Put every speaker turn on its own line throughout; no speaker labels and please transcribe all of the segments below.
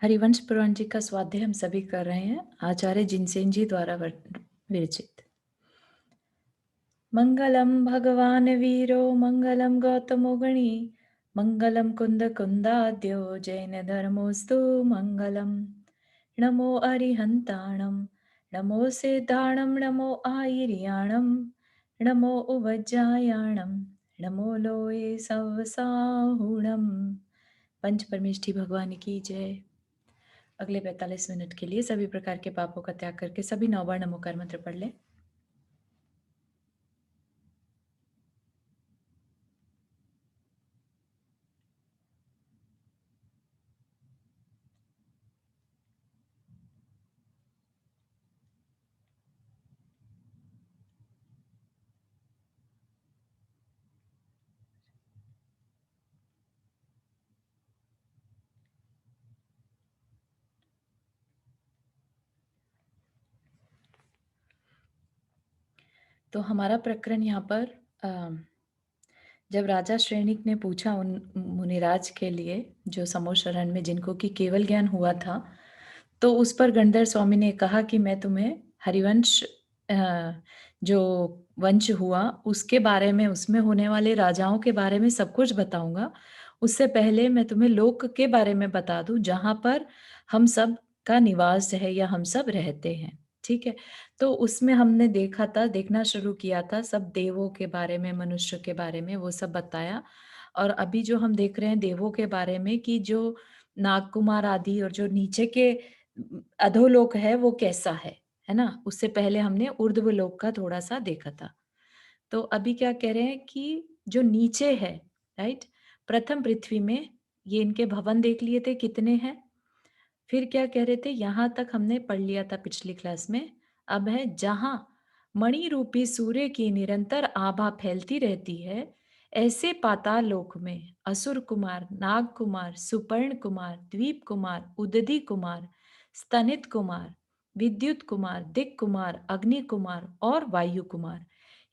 हरिवंश पुराण जी का स्वाध्याय हम सभी कर रहे हैं। आचार्य जिनसेन जी द्वारा विरचित। मंगलम भगवान वीरो मंगलम गौतमो गणी मंगलम कुंद कुंदाद्यो जैन धर्मोस्तु मंगलम। नमो अरिहंताणम नमो सिद्धाणम नमो आयर्याणम नमो उवज्जायाणम नमो लोये सवसाहुणम। पंच परमेष्ठी भगवान की जय। अगले 45 मिनट के लिए सभी प्रकार के पापों का त्याग करके सभी 9 बार नमोकार मंत्र पढ़ लें। तो हमारा प्रकरण यहाँ पर जब राजा श्रेणिक ने पूछा उन मुनिराज के लिए जो समो शरण में जिनको कि केवल ज्ञान हुआ था, तो उस पर गणधर स्वामी ने कहा कि मैं तुम्हें हरिवंश जो वंश हुआ उसके बारे में, उसमें होने वाले राजाओं के बारे में सब कुछ बताऊंगा। उससे पहले मैं तुम्हें लोक के बारे में बता दूं जहां पर हम सब का निवास है या हम सब रहते हैं। ठीक है, तो उसमें हमने देखना शुरू किया था सब देवों के बारे में, मनुष्य के बारे में, वो सब बताया। और अभी जो हम देख रहे हैं देवों के बारे में कि जो नागकुमार आदि और जो नीचे के अधोलोक है वो कैसा है ना? उससे पहले हमने ऊर्ध्व लोक का थोड़ा-सा देखा था। तो अभी क्या कह रहे हैं कि जो नीचे है, राइट? प्रथम पृथ्वी में ये इनके भवन देख लिए थे कितने हैं। फिर क्या कह रहे थे, यहाँ तक हमने पढ़ लिया था पिछली क्लास में। अब है जहाँ मणि रूपी सूर्य की निरंतर आभा फैलती रहती है, ऐसे पाताल लोक में असुर कुमार, नाग कुमार, सुपर्ण कुमार, द्वीप कुमार, उदधि कुमार, स्तनित कुमार, विद्युत कुमार, दिक कुमार, अग्नि कुमार और वायु कुमार,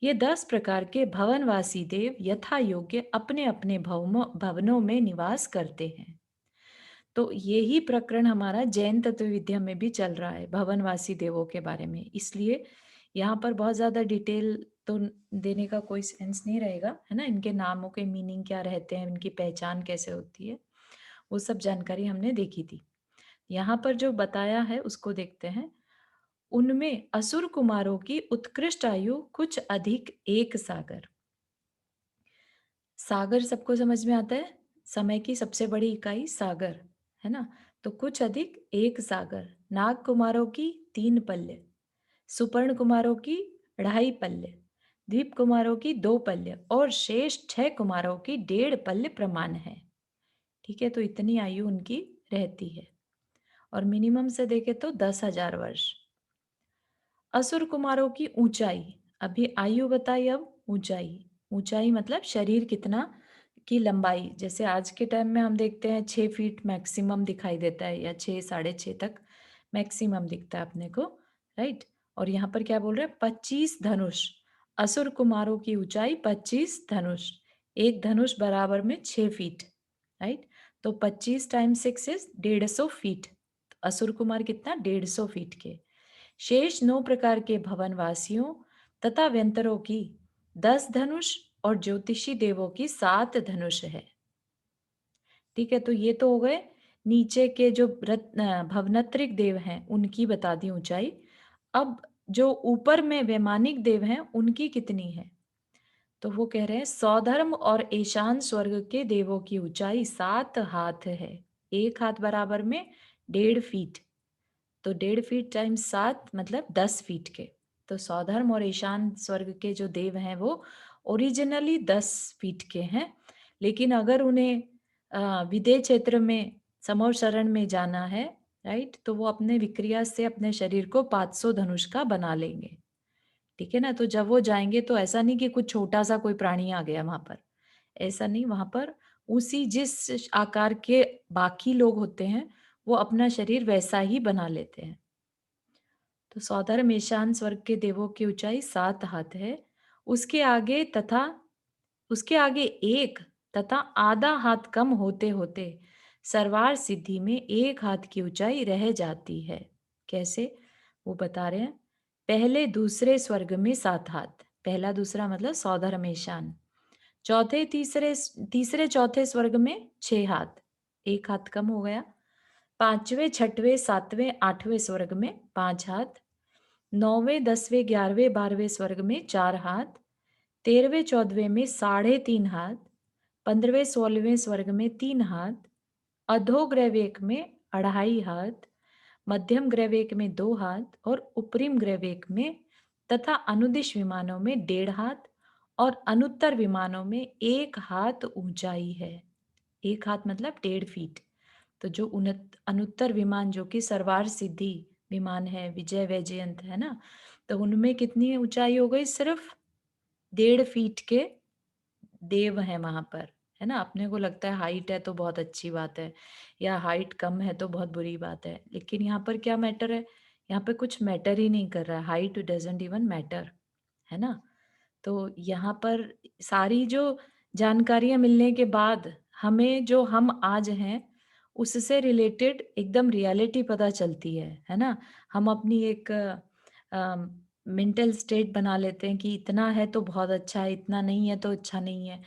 ये 10 प्रकार के भवनवासी देव यथा योग्य अपने अपने भवनों में निवास करते हैं। तो यही प्रकरण हमारा जैन तत्व विद्या में भी चल रहा है, भवनवासी देवों के बारे में। इसलिए यहाँ पर बहुत ज़्यादा डिटेल तो देने का कोई सेंस नहीं रहेगा, है ना? इनके नामों के मीनिंग क्या रहते हैं, इनकी पहचान कैसे होती है, वो सब जानकारी हमने देखी थी। यहाँ पर जो बताया है उसको देखते हैं। उनमें असुर कुमारों की उत्कृष्ट आयु कुछ अधिक 1 सागर। सागर सबको समझ में आता है, समय की सबसे बड़ी इकाई सागर, है ना? तो कुछ अधिक 1 सागर। नाग कुमारों की 3 पल्य, सुपर्ण कुमारों की 2.5 पल्य, द्वीप कुमारों की 2 पल्य और शेष 6 कुमारों की 1.5 पल्य प्रमाण है। ठीक है, तो इतनी आयु उनकी रहती है और मिनिमम से देखें तो 10,000 वर्ष। असुर कुमारों की ऊंचाई, अभी आयु बताई, अब ऊंचाई। ऊंचाई मतलब शरीर कितना की लंबाई, जैसे आज के टाइम में हम देखते हैं 6 फीट मैक्सिमम दिखाई देता है या 6 6.5 तक मैक्सिमम दिखता है अपने को, राइट? और यहाँ पर क्या बोल रहे हैं, 25 धनुष। असुर कुमारों की ऊंचाई 25 धनुष, एक धनुष बराबर में 6 फीट, राइट? तो 25 टाइम्स 6 इज 150 फीट। असुर कुमार कितना, 150 फीट के। शेष 9 प्रकार के भवनवासियों तथा व्यंतरों की 10 धनुष और ज्योतिषी देवों की 7 धनुष है। ठीक है, तो ये तो हो गए नीचे के जो भवनत्रिक देव हैं उनकी बता दी ऊंचाई। अब जो ऊपर में वैमानिक देव हैं उनकी कितनी है, तो वो कह रहे हैं सौधर्म और ईशान स्वर्ग के देवों की ऊंचाई 7 हाथ है। एक हाथ बराबर में 1.5 फीट, तो 1.5 फीट टाइम्स 7 मतलब 10 फीट के। तो सौधर्म और ईशान स्वर्ग के जो देव हैं वो ओरिजिनली 10 फीट के हैं, लेकिन अगर उन्हें विदेह क्षेत्र में समो शरण में जाना है, राइट, तो वो अपने विक्रिया से अपने शरीर को 500 धनुष का बना लेंगे। ठीक है ना? तो जब वो जाएंगे तो ऐसा नहीं कि कुछ छोटा सा कोई प्राणी आ गया वहां पर, ऐसा नहीं। वहां पर उसी जिस आकार के बाकी लोग होते हैं वो अपना शरीर वैसा ही बना लेते हैं। तो सौधर्म ईशान स्वर्ग के देवों की ऊंचाई 7 हाथ है। उसके आगे तथा उसके आगे एक तथा आधा हाथ कम होते होते सर्वार सिद्धि में एक हाथ की ऊंचाई रह जाती है। कैसे? वो बता रहे हैं। पहले दूसरे स्वर्ग में 7 हाथ, पहला दूसरा मतलब सौधर हमेशान। चौथे तीसरे तीसरे चौथे स्वर्ग में 6 हाथ, एक हाथ कम हो गया। पांचवें छठवें सातवें आठवें स्वर्ग में 5 हाथ। नौवें दसवें 11वें 12वें स्वर्ग में 4 हाथ। 13वें 14वें में 3.5 हाथ। 15वें 16वें स्वर्ग में 3 हाथ। अधोग्रहवेक में 2.5 हाथ। मध्यम ग्रहवेक में 2 हाथ और उपरिम ग्रहवेक में तथा अनुदिश विमानों में 1.5 हाथ और अनुत्तर विमानों में 1 हाथ ऊंचाई है। 1 हाथ मतलब 1.5 फीट। तो जो अनुत्तर विमान जो कि सर्वार सिद्धि विमान है, विजय वैजयंत है ना, तो उनमें कितनी ऊंचाई हो गई? सिर्फ 1.5 फीट के देव हैं वहां पर, है ना। अपने को लगता है हाइट है तो बहुत अच्छी बात है, या हाइट कम है तो बहुत बुरी बात है, लेकिन यहाँ पर क्या मैटर है? यहाँ पे कुछ मैटर ही नहीं कर रहा है, हाइट डजंट इवन मैटर, है ना। तो यहाँ पर सारी जो जानकारियां मिलने के बाद हमें जो हम आज हैं उससे रिलेटेड एकदम रियलिटी पता चलती है ना। हम अपनी एक मेंटल स्टेट बना लेते हैं कि इतना है तो बहुत अच्छा है, इतना नहीं है तो अच्छा नहीं है।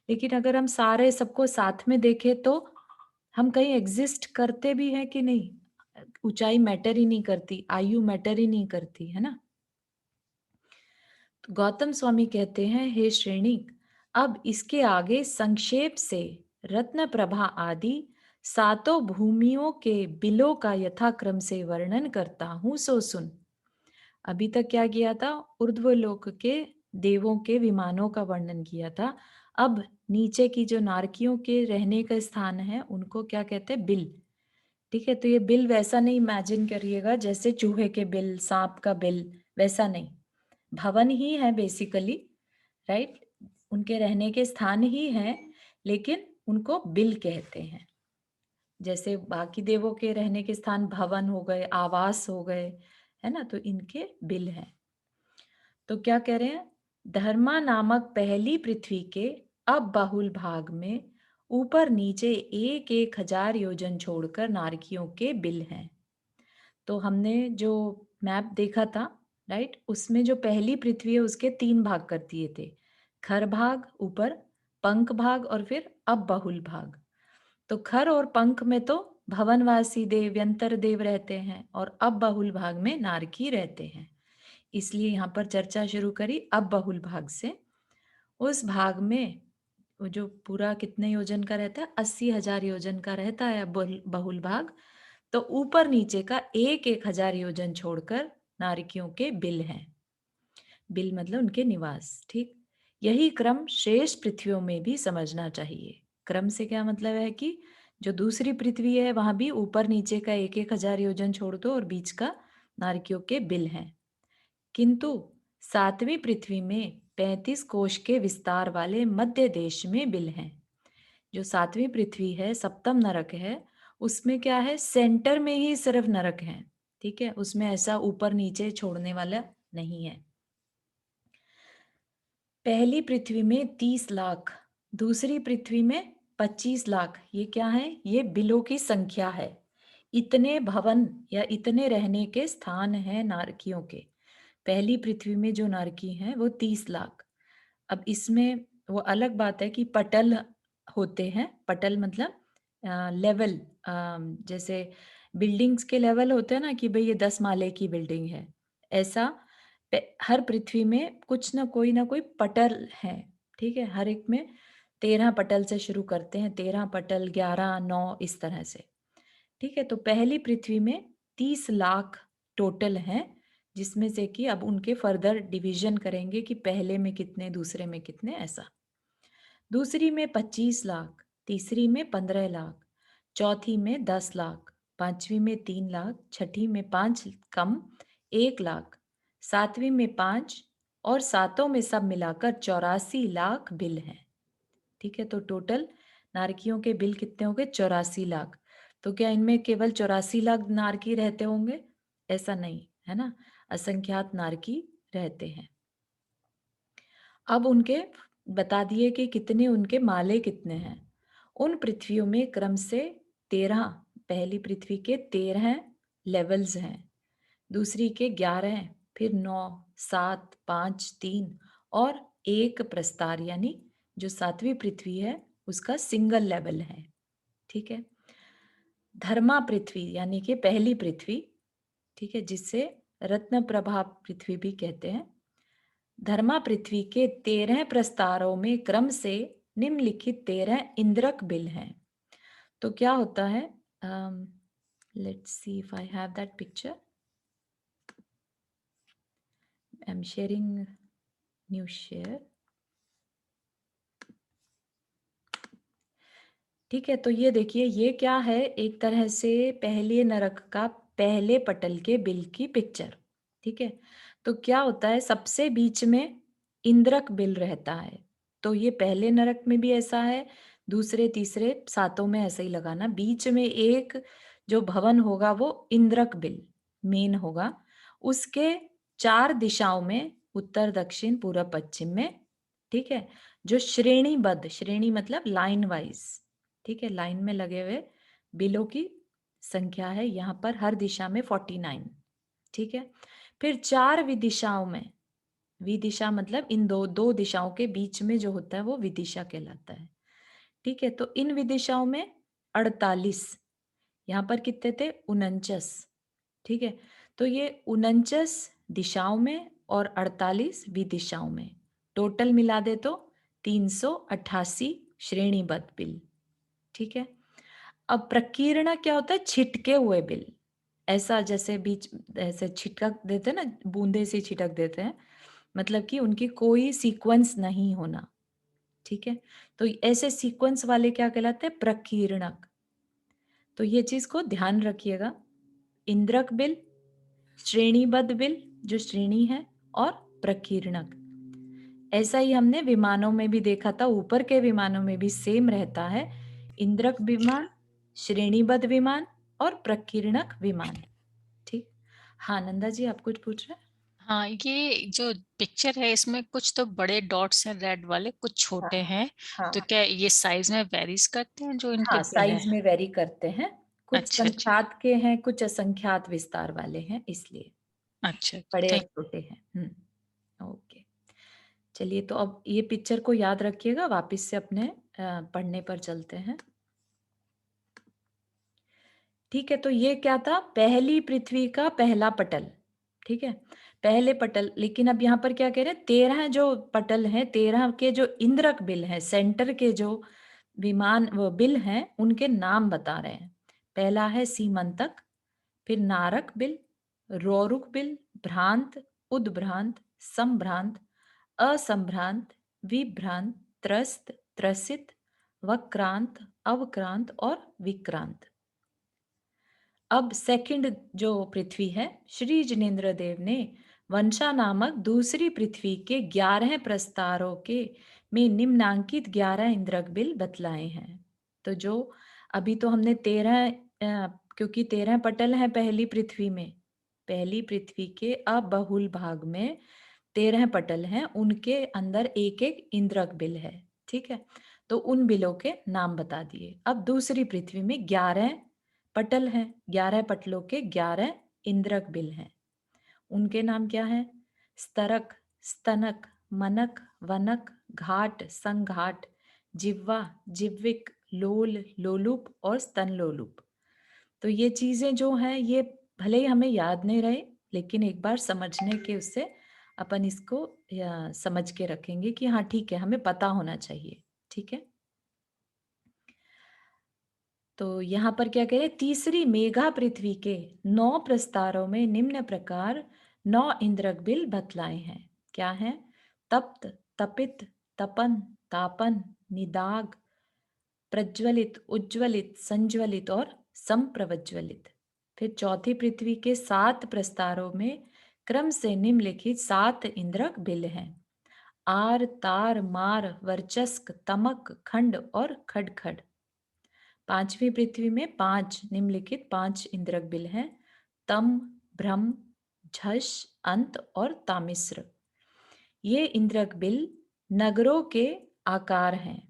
लेकिन अगर हम सारे सबको साथ में देखें तो हम कहीं एग्जिस्ट करते भी हैं कि नहीं? ऊंचाई मैटर ही नहीं करती, आयु मैटर ही नहीं करती, है ना। तो गौतम स्वामी कहते हैं, हे श्रेणिक, अब इसके आगे संक्षेप से रत्न प्रभा आदि सातों भूमियों के बिलों का यथाक्रम से वर्णन करता हूं, सो सुन। अभी तक क्या किया था? ऊर्ध्वलोक के देवों के विमानों का वर्णन किया था। अब नीचे की जो नारकियों के रहने का स्थान है उनको क्या कहते हैं? बिल। ठीक है, तो ये बिल वैसा नहीं इमेजिन करिएगा जैसे चूहे के बिल, सांप का बिल, वैसा नहीं। भवन ही है बेसिकली, राइट। उनके रहने के स्थान ही हैं, लेकिन उनको बिल कहते हैं। जैसे बाकी देवों के रहने के स्थान भवन हो गए, आवास हो गए, है ना, तो इनके बिल हैं। तो क्या कह रहे हैं? धर्मा नामक पहली पृथ्वी के अब बहुल भाग में ऊपर नीचे 1,000 योजन छोड़कर नारकियों के बिल हैं। तो हमने जो मैप देखा था, राइट, उसमें जो पहली पृथ्वी है उसके 3 भाग कर दिए थे। खर भाग ऊपर, पंख भाग और फिर अब बहुल भाग। तो खर और पंख में तो भवनवासी देव, यंत्र देव रहते हैं और अब बहुल भाग में नारकी रहते हैं। इसलिए यहाँ पर चर्चा शुरू करी अब बहुल भाग से। उस भाग में वो जो पूरा कितने योजन का रहता है? 80,000 योजन का रहता है बहुल भाग। तो ऊपर नीचे का 1,000 योजन छोड़कर नारिकियों के बिल हैं। बिल मतलब उनके निवास, ठीक। यही क्रम शेष पृथ्वियों में भी समझना चाहिए। क्रम से क्या मतलब है कि जो दूसरी पृथ्वी है वहां भी ऊपर नीचे का 1,000 योजन छोड़ दो और बीच का नारिकियों के बिल हैं। किंतु 7वीं पृथ्वी में 35 कोश के विस्तार वाले मध्य देश में बिल हैं। जो 7वीं पृथ्वी है, सप्तम नरक है, उसमें क्या है? सेंटर में ही सिर्फ नरक है, ठीक है, उसमें ऐसा ऊपर नीचे छोड़ने वाला नहीं है। पहली पृथ्वी में 30 लाख, दूसरी पृथ्वी में 25 लाख। ये क्या है? ये बिलों की संख्या है। इतने भवन या इतने रहने के स्थान हैं नारकियों के। पहली पृथ्वी में जो नारकी हैं वो 30 लाख। अब इसमें वो अलग बात है कि पटल होते हैं। पटल मतलब लेवल, जैसे बिल्डिंग्स के लेवल होते हैं ना कि भाई ये 10 माले की बिल्डिंग है, ऐसा हर पृथ्वी में कुछ ना कोई पटल है, ठीक है। हर एक में 13 पटल से शुरू करते हैं, 13 पटल, 11, 9, इस तरह से, ठीक है। तो पहली पृथ्वी में 30 लाख टोटल हैं, जिसमें से कि अब उनके फर्दर डिवीजन करेंगे कि पहले में कितने, दूसरे में कितने, ऐसा। दूसरी में 25 लाख, तीसरी में 15 लाख, चौथी में 10 लाख, पांचवी में 3 लाख, छठी में 5 कम 1 लाख, सातवीं में 5 और सातों में सब मिलाकर 84 लाख बिल हैं, ठीक है। तो टोटल नारकियों के बिल कितने हो गए? 84 लाख। तो क्या इनमें केवल 84 लाख नारकी रहते होंगे? ऐसा नहीं, है ना, असंख्यात नारकी रहते हैं। अब उनके बता दिए कि कितने उनके माले कितने हैं। उन पृथ्वियों में क्रम से 13, पहली पृथ्वी के 13 लेवल्स हैं, दूसरी के 11, फिर 9, 7, 5, 3 और एक प्रस्तार, यानी जो 7वीं पृथ्वी है उसका सिंगल लेवल है। ठीक है। धर्मा पृथ्वी यानी कि पहली पृथ्वी, ठीक है, जिसे रत्न प्रभा पृथ्वी भी कहते हैं। धर्मा पृथ्वी के 13 प्रस्तारों में क्रम से निम्नलिखित 13 इंद्रक बिल हैं। तो क्या होता है, let's see if I have that picture, I am sharing new share. ठीक है, तो ये देखिए, ये क्या है, एक तरह से पहले नरक का पहले पटल के बिल की पिक्चर। ठीक है, तो क्या होता है, सबसे बीच में इंद्रक बिल रहता है। तो ये पहले नरक में भी ऐसा है, दूसरे तीसरे सातों में ऐसा ही लगाना। बीच में एक जो भवन होगा वो इंद्रक बिल मेन होगा। उसके 4 दिशाओं में, उत्तर दक्षिण पूर्व पश्चिम में, ठीक है, जो श्रेणीबद्ध, श्रेणी मतलब लाइन वाइज, ठीक है, लाइन में लगे हुए बिलों की संख्या है यहाँ पर हर दिशा में 49। ठीक है, फिर 4 विदिशाओं में, विदिशा मतलब इन दो दो दिशाओं के बीच में जो होता है वो विदिशा कहलाता है। ठीक है, तो इन विदिशाओं में 48, यहाँ पर कितने थे, 49। ठीक है, तो ये 49 दिशाओं में और 48 विदिशाओं में, टोटल मिला दे तो 388 श्रेणीबद्ध बिल। ठीक है, अब प्रकीर्ण क्या होता है, छिटके हुए बिल, ऐसा जैसे बीच ऐसे छिटक देते हैं ना, बूंदे से छिटक देते हैं, मतलब कि उनकी कोई सीक्वेंस नहीं होना। ठीक है, तो ऐसे सीक्वेंस वाले क्या कहलाते हैं, प्रकीर्णक। तो ये चीज को ध्यान रखिएगा, इंद्रक बिल, श्रेणीबद्ध बिल जो श्रेणी है, और प्रकीर्णक। ऐसा ही हमने विमानों में भी देखा था, ऊपर के विमानों में भी सेम रहता है, इंद्रक विमान, श्रेणीबद्ध विमान और प्रकीर्णक विमान। ठीक। हाँ नंदा जी, आप कुछ पूछ रहे हैं?
हाँ, ये जो पिक्चर है इसमें कुछ तो बड़े डॉट्स हैं रेड वाले, कुछ
हाँ
छोटे हैं। तो
हाँ
क्या ये साइज में वेरीज करते हैं जो इनके
हाँ,
बिल है?
साइज में वेरी करते हैं, कुछ
अच्छा अच्छा।
संख्यात के हैं, कुछ असंख्यात विस्तार वाले हैं, इसलिए
अच्छा अच्छा,
बड़े और
थैंक।
छोटे हैं। ओके, चलिए, तो अब ये पिक्चर को याद रखिएगा, वापस से अपने पढ़ने पर चलते हैं। ठीक है, तो ये क्या था, पहली पृथ्वी का पहला पटल। ठीक है, पहले पटल, लेकिन अब यहाँ पर क्या कह रहे हैं, 13 जो पटल हैं, 13 के जो इंद्रक बिल हैं, सेंटर के जो विमान वो बिल हैं, उनके नाम बता रहे हैं। पहला है सीमंतक, फिर नारक बिल, रोरुक बिल, भ्रांत, उद्भ्रांत, संभ्रांत, असंभ्रांत, विभ्रांत, त्रस्त, त्रसित, वक्रांत, अवक्रांत और विक्रांत। अब सेकंड जो पृथ्वी है, श्री जिनेन्द्र देव ने वंशा नामक दूसरी पृथ्वी के 11 प्रस्तारों के में निम्नांकित 11 इंद्रक बिल बतलाए हैं। तो जो अभी तो हमने 13, क्योंकि 13 पटल हैं पहली पृथ्वी में, पहली पृथ्वी के अबहुल भाग में 13 पटल हैं, उनके अंदर एक एक इंद्रक बिल है। ठीक है, तो उन बिलों के नाम बता दिए। अब दूसरी पृथ्वी में 11 पटल हैं, 11 पटलों के 11 इंद्रक बिल हैं। उनके नाम क्या हैं, स्तरक, स्तनक, मनक, वनक, घाट, संघाट, जिह्वा, जिह्विक, लोल, लोलुप और स्तन लोलुप। तो ये चीजें जो हैं, ये भले ही हमें याद नहीं रहे, लेकिन एक बार समझने के उससे अपन इसको समझ के रखेंगे कि हाँ ठीक है, हमें पता होना चाहिए। ठीक है, तो यहाँ पर क्या कह रहे, तीसरी मेघा पृथ्वी के 9 प्रस्तारों में निम्न प्रकार 9 इंद्रक बिल बतलाए हैं। क्या है, तप्त, तपित, तपन, तापन, निदाग, प्रज्वलित, उज्ज्वलित, संज्वलित और संप्रज्वलित। फिर चौथी पृथ्वी के 7 प्रस्तारों में क्रम से निम्नलिखित 7 इंद्रक बिल हैं, आर, तार, मार, वर्चस्क, तमक, खंड और खडखड। पांचवी पृथ्वी में 5 निम्नलिखित 5 इंद्रक बिल हैं, तम, भ्रम, झष, अंत और तामिश्र। ये इंद्रक बिल नगरों के आकार हैं,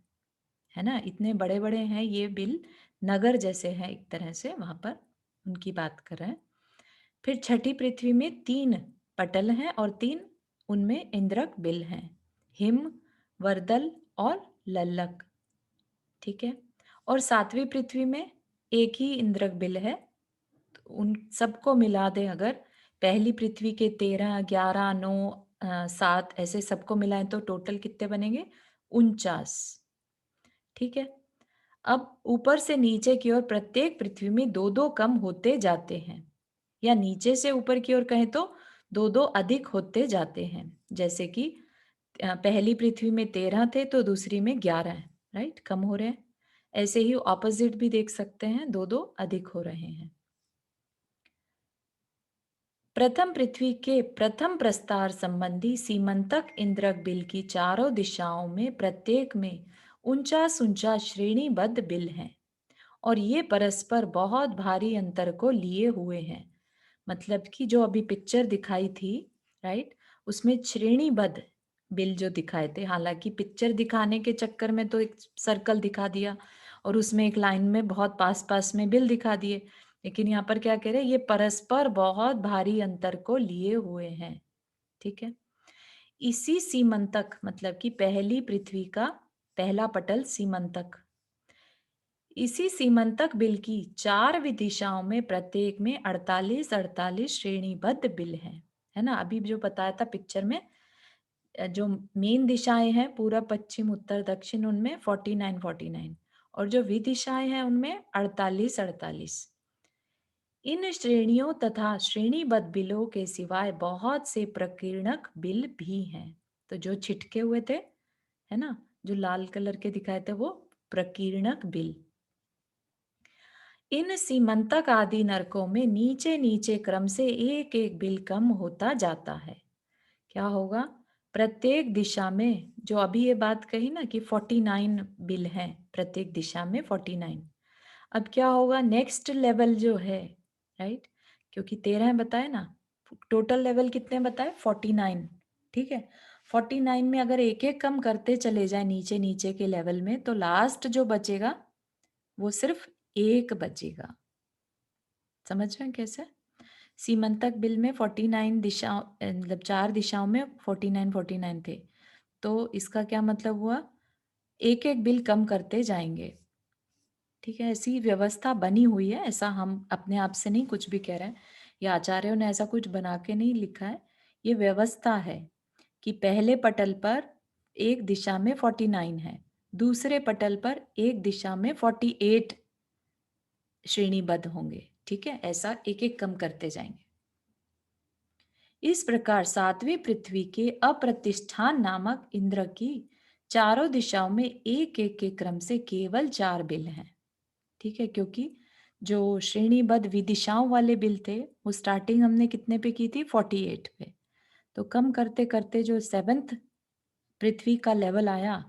है ना, इतने बड़े बड़े हैं ये बिल, नगर जैसे हैं एक तरह से वहाँ पर, उनकी बात कर रहे हैं। फिर छठी पृथ्वी में 3 पटल हैं और 3 उनमें इंद्रक बिल हैं, हिम, वर्दल और लल्लक, ठीक है? और 7वीं पृथ्वी में एक ही इंद्रक बिल है, तो उन सबको मिला दें अगर, पहली पृथ्वी के 13, 11, 9 7 ऐसे सबको मिलाएँ तो टोटल कितने बनेंगे? 49, ठीक है? अब ऊपर से नीचे की ओर प्रत्येक पृथ्वी में 2-2 कम होते जाते हैं, या नीचे से ऊपर की ओर कहें तो 2-2 अधिक होते जाते हैं। जैसे कि पहली पृथ्वी में 13 थे तो दूसरी में 11 हैं, राइट? कम हो रहे हैं। ऐसे ही ऑपोजिट भी देख सकते हैं, 2-2 अधिक हो रहे हैं। प्रथम पृथ्वी के प्रथम प्रस्तार संबंधी सीमंतक इंद्रक बिल की चारों दिशाओं में प्रत्येक में 49 श्रेणीबद्ध बिल हैं और ये परस्पर बहुत भारी अंतर को लिए हुए हैं। मतलब कि जो अभी पिक्चर दिखाई थी, राइट, उसमें श्रेणीबद्ध बिल जो दिखाए थे, हालांकि पिक्चर दिखाने के चक्कर में तो एक सर्कल दिखा दिया और उसमें एक लाइन में बहुत पास पास में बिल दिखा दिए, लेकिन यहाँ पर क्या कह रहे हैं, ये परस्पर बहुत भारी अंतर को लिए हुए हैं, ठीक है? इसी सीमंतक मतलब कि पहली पृथ्वी का पहला पटल सीमंतक, इसी सीमंतक बिल की 4 दिशाओं में प्रत्येक में 48-48 श्रेणीबद्ध बिल हैं, है ना? अभी जो बताया था पिक्चर में, जो मेन दिशाएं हैं पूरब, पश्चिम, उत्तर, दक्षिण, उनमें 49-49 और जो विदिशाएं हैं उनमें 48-48। इन श्रेणियों तथा श्रेणीबद्ध बिलों के सिवाय बहुत से प्रकीर्णक बिल भी हैं। तो जो छिटके हुए थे, है ना, जो लाल कलर के दिखाए थे, वो प्रकीर्णक बिल। इन सीमंतक आदि नरकों में नीचे नीचे क्रम से एक एक बिल कम होता जाता है। क्या होगा? प्रत्येक दिशा में, जो अभी ये बात कही ना कि 49 बिल हैं प्रत्येक दिशा में 49, अब क्या होगा नेक्स्ट लेवल जो है, राइट, क्योंकि 13 बताए ना, टोटल लेवल कितने बताए? 49, ठीक है? 49 में अगर एक एक कम करते चले जाए नीचे नीचे के लेवल में, तो लास्ट जो बचेगा वो सिर्फ एक बचेगा। समझ रहे हैं कैसे? सीमंतक बिल में 49 दिशाओं, मतलब 4 दिशाओं में 49-49 थे। तो इसका क्या मतलब हुआ? एक-एक बिल कम करते जाएँगे। ठीक है? ऐसी व्यवस्था बनी हुई है, ऐसा हम अपने आप से नहीं कुछ भी कह रहे हैं, या आचार्यों ने ऐसा कुछ बना के नहीं लिखा है। ये व्यवस्था है कि पहले पटल पर एक दिशा में 49 है, दूसरे पटल पर एक दिशा में 48 श्रेणीबद्ध होंगे। ठीक है? ऐसा एक-एक कम करते जाएँगे। इस प्रकार 7वीं पृथ्वी के अप्रतिष्ठान नामक इंद्र की चारों दिशाओं में एक एक के क्रम से केवल 4 बिल हैं। ठीक है? क्योंकि जो श्रेणीबद्ध विदिशाओं वाले बिल थे, वो स्टार्टिंग हमने कितने पे की थी? 48 पे। तो कम करते करते जो 7th पृथ्वी का लेवल आया,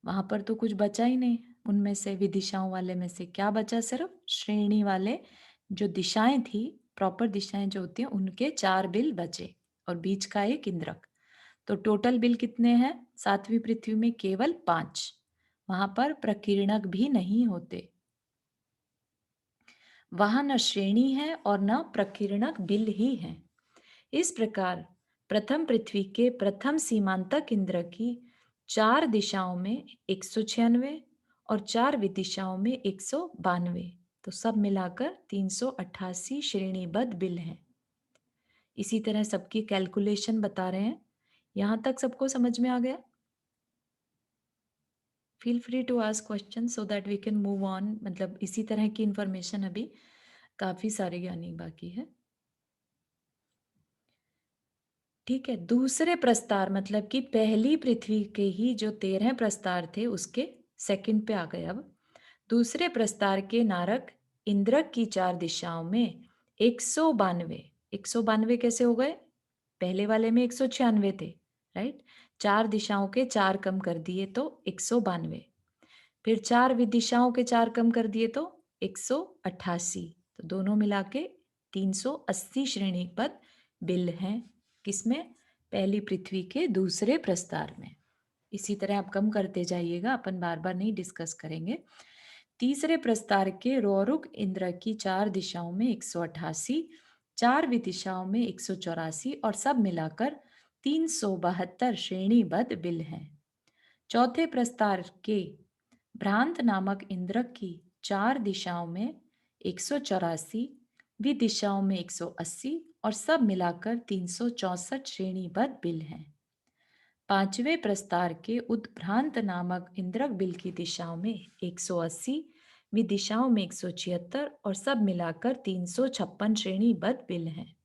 वहां पर तो कुछ बचा ही नहीं। उनमें से विदिशाओं वाले में से क्या बचा? सिर्फ श्रेणी वाले जो दिशाएं थी, प्रॉपर दिशाएं जो होती हैं, उनके 4 बिल बचे और बीच का एक इंद्रक। तो टोटल बिल कितने हैं 7वीं पृथ्वी में? केवल 5। वहां पर प्रकीर्णक भी नहीं होते, वहां न श्रेणी है और न प्रकीर्णक बिल ही है। इस प्रकार प्रथम पृथ्वी के प्रथम सीमांतक इंद्र की 4 दिशाओं में 196 और 4 विदिशाओं में 192, तो सब मिलाकर 388 श्रेणीबद्ध बिल हैं। इसी तरह सबकी कैलकुलेशन बता रहे हैं। यहाँ तक सबको समझ में आ गया? Feel free to ask question so that we can move on. मतलब इसी तरह की इंफॉर्मेशन अभी काफी सारी ज्ञानी बाकी है। ठीक है, दूसरे प्रस्तार मतलब कि पहली पृथ्वी के ही जो 13 प्रस्तार थे उसके सेकंड पे आ गए। अब दूसरे प्रस्तार के नारक इंद्रक की 4 दिशाओं में 192, 192 कैसे हो गए? पहले वाले में 196 थे, राइट? 4 दिशाओं के 4 कम कर दिए तो 192, फिर 4 विदिशाओं के 4 कम कर दिए तो 188, तो दोनों मिला के 380 श्रेणीबद्ध बिल हैं। किसमें? पहली पृथ्वी के दूसरे प्रस्तार में। इसी तरह आप कम करते जाइएगा, अपन बार बार नहीं डिस्कस करेंगे। तीसरे प्रस्तार के रोरुक इंद्र की 4 दिशाओं में 188, 4 विदिशाओं में 184 और सब मिलाकर 372 श्रेणीबद्ध बिल हैं। चौथे प्रस्तार के भ्रांत नामक इंद्र की 4 दिशाओं में 184, विदिशाओं में 180 और सब मिलाकर 364 श्रेणीबद्ध बिल हैं। पांचवें प्रस्तार के उद्भ्रांत नामक इंद्रक बिल की दिशाओं में 180, विदिशाओं में 176 और सब मिलाकर 356 श्रेणीबद्ध बिल हैं।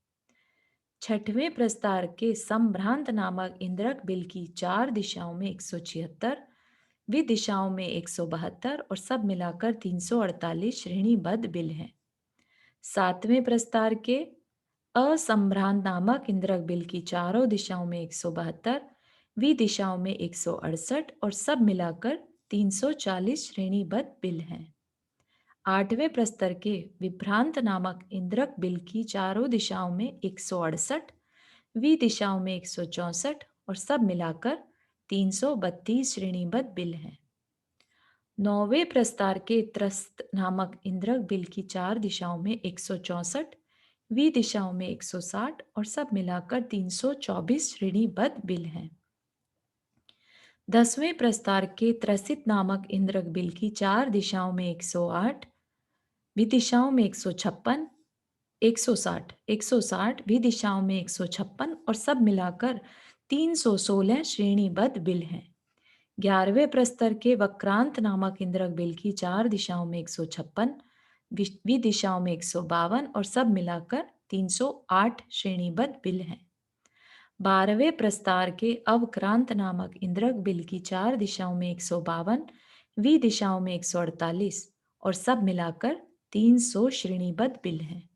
छठवें प्रस्तार के संभ्रांत नामक इंद्रक बिल की 4 दिशाओं में 176, विदिशाओं में 172 और सब मिलाकर 348 श्रेणीबद्ध बिल हैं। सातवें प्रस्तार के असंभ्रांत नामक इंद्रक बिल की चारों दिशाओं में 172, विदिशाओं में 168 और सब मिलाकर 340 श्रेणीबद्ध बिल हैं। आठवें प्रस्तर के विभ्रांत नामक इंद्रक बिल की चारों दिशाओं में 168, विदिशाओं में 164 और सब मिलाकर 332 श्रेणीबद्ध बिल हैं। नौवें प्रस्तार के त्रस्त नामक इंद्रक बिल की 4 दिशाओं में 164, विदिशाओं में 160 और सब मिलाकर 324 श्रेणीबद्ध बिल हैं। 10वें प्रस्तार के त्रसित नामक इंद्रक बिल की 4 दिशाओं में 108, विदिशाओं में 156, 160 विदिशाओं में 156 और सब मिलाकर 316 श्रेणीबद्ध बिल हैं। 11वें प्रस्तर के वक्रांत नामक इंद्रक बिल की 4 दिशाओं में 156, विदिशाओं में 152 और सब मिलाकर 308 श्रेणीबद्ध बिल हैं। 12वें प्रस्तार के अवक्रांत नामक इंद्रक बिल की 4 दिशाओं में 152, विदिशाओं में 148 और सब मिलाकर 300 श्रेणीबद्ध बिल हैं।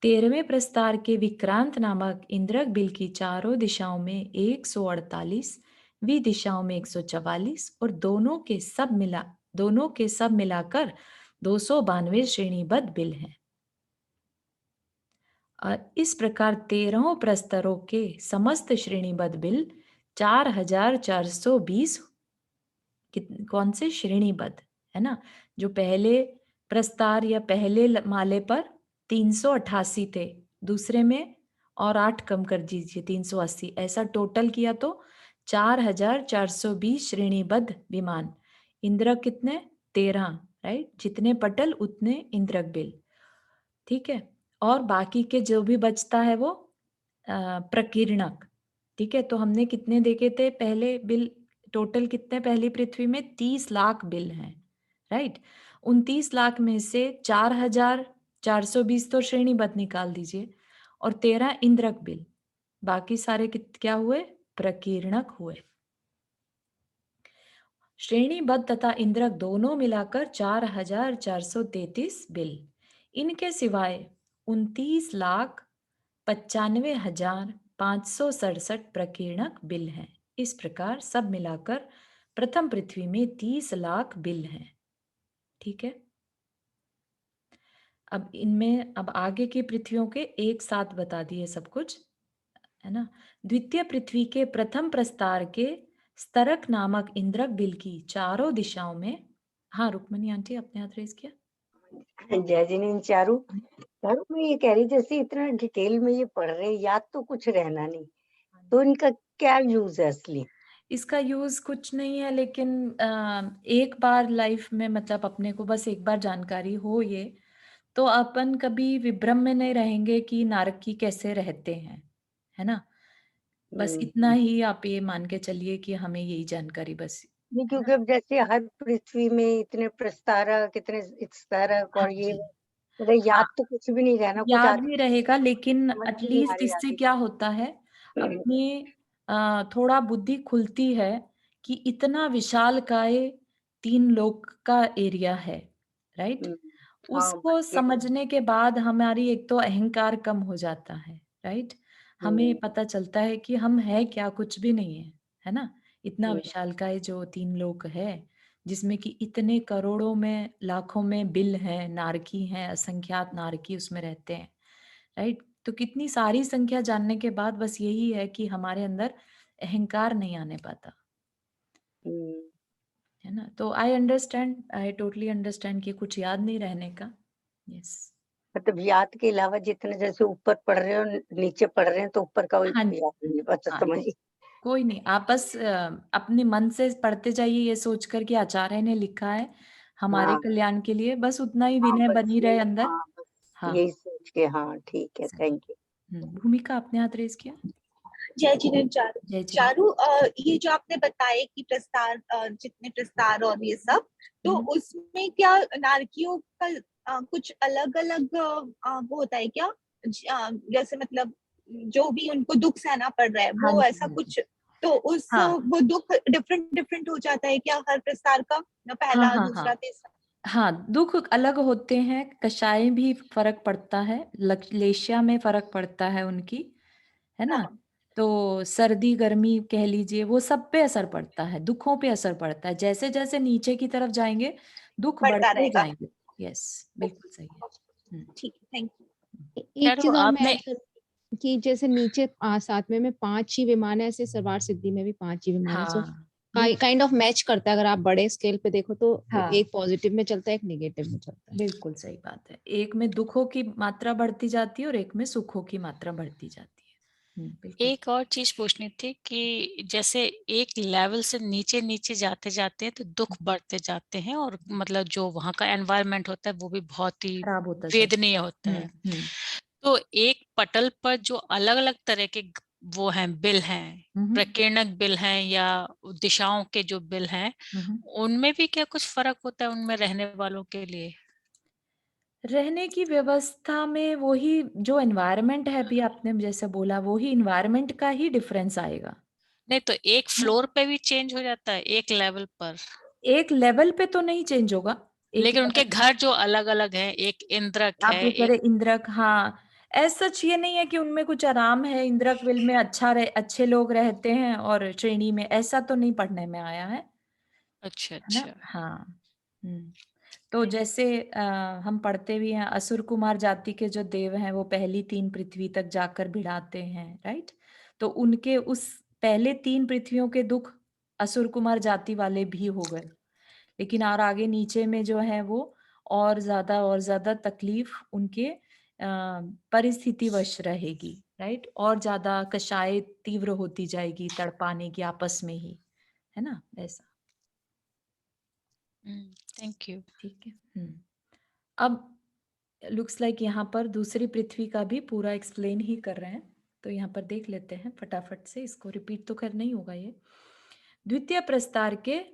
13वें प्रस्तार के विक्रांत नामक इंद्रक बिल की चारों दिशाओं में 148, विदिशाओं में 144 और दोनों के सब मिलाकर 292 श्रेणीबद्ध बिल हैं। इस प्रकार 13 प्रस्तरों के समस्त श्रेणीबद्ध बिल 4420 कौन से श्रेणीबद्ध है ना, जो पहले प्रस्तार या पहले माले पर 388 थे, दूसरे में और 8 कम कर दीजिए 380, ऐसा टोटल किया तो 4420 श्रेणीबद्ध विमान। इंद्रक कितने? 13, राइट, जितने पटल उतने इंद्रक बिल, ठीक है। और बाकी के जो भी बचता है वो प्रकीर्णक, ठीक है। तो हमने कितने देखे थे पहले बिल, टोटल कितने पहली पृथ्वी में 30 लाख बिल हैं, राइट। 29 लाख में से 4420 तो श्रेणीबद्ध निकाल दीजिए और 13 इंद्रक बिल, बाकी सारे क्या हुए? प्रकीर्णक हुए। श्रेणीबद्ध तथा इंद्रक दोनों मिलाकर 4433 बिल। इनके सिवाय 29,95,567 प्रकीर्णक बिल हैं। इस प्रकार सब मिलाकर प्रथम पृथ्वी में 30 लाख बिल हैं, ठीक है। अब आगे की पृथ्वियों के एक साथ बता दिए सब कुछ, है ना। द्वितीय पृथ्वी के प्रथम प्रस्तार के स्तरक नामक इंद्रक बिल की चारों दिशाओं में, हाँ रुक्मणी आंटी आपने हाथ रेज किया।
जय जिनेन्द्र चारू मैं ये कह रही, जैसे इतना डिटेल में ये पढ़ रहे, याद तो कुछ रहना नहीं, तो इनका क्या यूज है असली?
इसका यूज कुछ नहीं है, लेकिन एक बार लाइफ में मतलब अपने को बस एक बार जानकारी हो ये, तो अपन कभी विभ्रम में नहीं रहेंगे कि नारकी कैसे रहते हैं, है ना। बस इतना ही आप ये मान के चलिए कि हमें यही जानकारी बस,
नहीं,
है
क्योंकि
ना।
अब जैसे हर पृथ्वी में इतने प्रस्तारक, इतने स्तरक
हाँ
और ये,
जी,
मतलब
हाँ,
याद तो कुछ भी नहीं रहना, कुछ
याद
आदमी
भी रहेगा, लेकिन
समझ भी नहीं आ
एटलीस्ट
रही
इससे
आगे
क्या होता है,
की।
अपने थोड़ा बुद्धि खुलती है कि इतना विशालकाय 3 लोक का एरिया है, राइट।
हाँ,
उसको
ये तो
समझने के बाद हमारी एक तो अहंकार कम हो जाता है, राइट। हमें पता चलता है कि हम है क्या, कुछ भी नहीं है ना। इतना
हम्म,
विशालकाय जो 3 लोक है, जिसमें कि इतने करोड़ों में लाखों में बिल हैं, नारकी हैं, असंख्यात नारकी उसमें रहते हैं, राइट। तो कितनी सारी संख्या जानने के बाद बस यही है कि हमारे अंदर अहंकार नहीं आने पाता।
हम्म।
है ना? तो आई टोटली अंडरस्टैंड कि कुछ याद नहीं रहने का। यस।
मतलब याद के अलावा जितना जैसे ऊपर पढ़ रहे हो, नीचे पढ़ रहे हैं तो ऊपर का
हाँ जी,
याद नहीं, अच्छा
हाँ
समझ
जी।
गई।
कोई नहीं, आप बस अपने मन से पढ़ते जाइए ये सोचकर कि आचार्य ने लिखा है हमारे
हाँ,
कल्याण के लिए, बस उतना ही
हाँ,
विनय
बस
बनी रहे
यही,
अंदर।
हाँ, बस
हाँ,
यही सोच के, हाँ, ठीक है,
सही।
Thank you.
भूमिका आपने हाथ रेज़ किया?
जय जिनेंद्र चारू।
जय जी ने।
चारू, ये जो आपने बताया कि प्रस्तार, जितने प्रस्तार और ये सब, तो
हुँ,
उसमें क्या नारकियों का कुछ अलग अलग वो होता है क्या? जैसे मतलब जो भी उनको दुख सहना पड़ रहा है
हाँ
वो
जी,
ऐसा
हाँ जी।
कुछ, तो
हाँ,
वो दुख डिफरेंट डिफरेंट हो जाता है क्या हर प्रस्तार का?
हाँ,
पहला,
हाँ, हाँ।
दूसरा, तीसरा?
हाँ, दुःख अलग होते हैं, कषाय भी फ़र्क पड़ता है, लेश्या में फ़र्क पड़ता है उनकी, है ना?
हाँ,
तो सर्दी-गर्मी कह लीजिए, वो सब पे असर पड़ता है, दुखों पे असर पड़ता है। जैसे-जैसे नीचे की तरफ जाएँगे, दुःख
बढ़ता
बढ़ते
रहेगा।
जाएँगे। यस, बिल्कुल सही है। हुँ,
ठीक है, थैंक यू।
हुँ।
एक
चारू
चीज़ और मैं
आपने
ऐड करूँगी कि जैसे नीचे 7वें में 5 ही विमान है, ऐसे सरवार सिद्धि में भी 5 ही विमान है। सो
हाँ, बिल्कुल,
काइंड ऑफ मैच करता है, अगर आप बड़े स्केल पे देखो तो
हाँ,
एक पॉजिटिव में चलता है, एक नेगेटिव में चलता है।
बिल्कुल सही बात है। एक में दुखों की मात्रा बढ़ती जाती है और एक में सुखों की मात्रा बढ़ती जाती है। बिल्कुल।
एक और चीज पूछनी थी कि जैसे एक लेवल से नीचे नीचे जाते जाते हैं तो दुख बढ़ते जाते हैं और मतलब जो वहाँ का एनवायरनमेंट होता है वो भी बहुत ही
खराब होता जाता
वेदनीय होता
है।
है।
हुँ।
तो एक पटल पर जो अलग-अलग तरह के वो हैं बिल हैं,
हुँ, हुँ।
प्रकीर्णक बिल हैं या दिशाओं के जो बिल हैं,
हुँ, हुँ।
उनमें भी क्या कुछ फ़र्क होता है उनमें रहने वालों के लिए?
रहने की व्यवस्था में वही जो एनवायरनमेंट है अभी आपने जैसे बोला वही एनवायरनमेंट का ही डिफरेंस आएगा।
नहीं तो एक
ना
फ्लोर पे भी चेंज हो जाता है, एक लेवल पर,
एक लेवल पे तो नहीं चेंज होगा। एक
लेकिन
लेवल
उनके घर जो अलग-अलग हैं, एक इंद्रक
आप
है,
ये कह
एक
रहे इंद्रक हाँ, एज़ सच ये नहीं है कि उनमें कुछ आराम है, इंद्रक विल में अच्छे लोग रहते हैं और श्रेणी में ऐसा तो नहीं पढ़ने में आया
अच्छा,
है ना?
अच्छा।
हाँ। हुँ। तो जैसे हम पढ़ते भी हैं असुर कुमार जाति के जो देव हैं वो पहली 3 पृथ्वी तक जाकर भिड़ाते हैं, राइट? तो उनके उस पहले 3 पृथ्वियों के दुःख असुर कुमार जाति वाले भी हो गए। लेकिन और आगे नीचे में जो है वो और ज़्यादा तकलीफ उनके परिस्थितिवश रहेगी, राइट? और ज़्यादा कषाय तीव्र होती जाएगी तड़पाने की आपस में ही, है ना? ऐसा,
थैंक यू।
ठीक है। अब लुक्स लाइक यहाँ पर दूसरी पृथ्वी का भी पूरा एक्सप्लेन ही कर रहे हैं। तो यहाँ पर देख लेते हैं फटाफट से, इसको रिपीट तो करना ही होगा ये। द्वितीय प्रस्तार के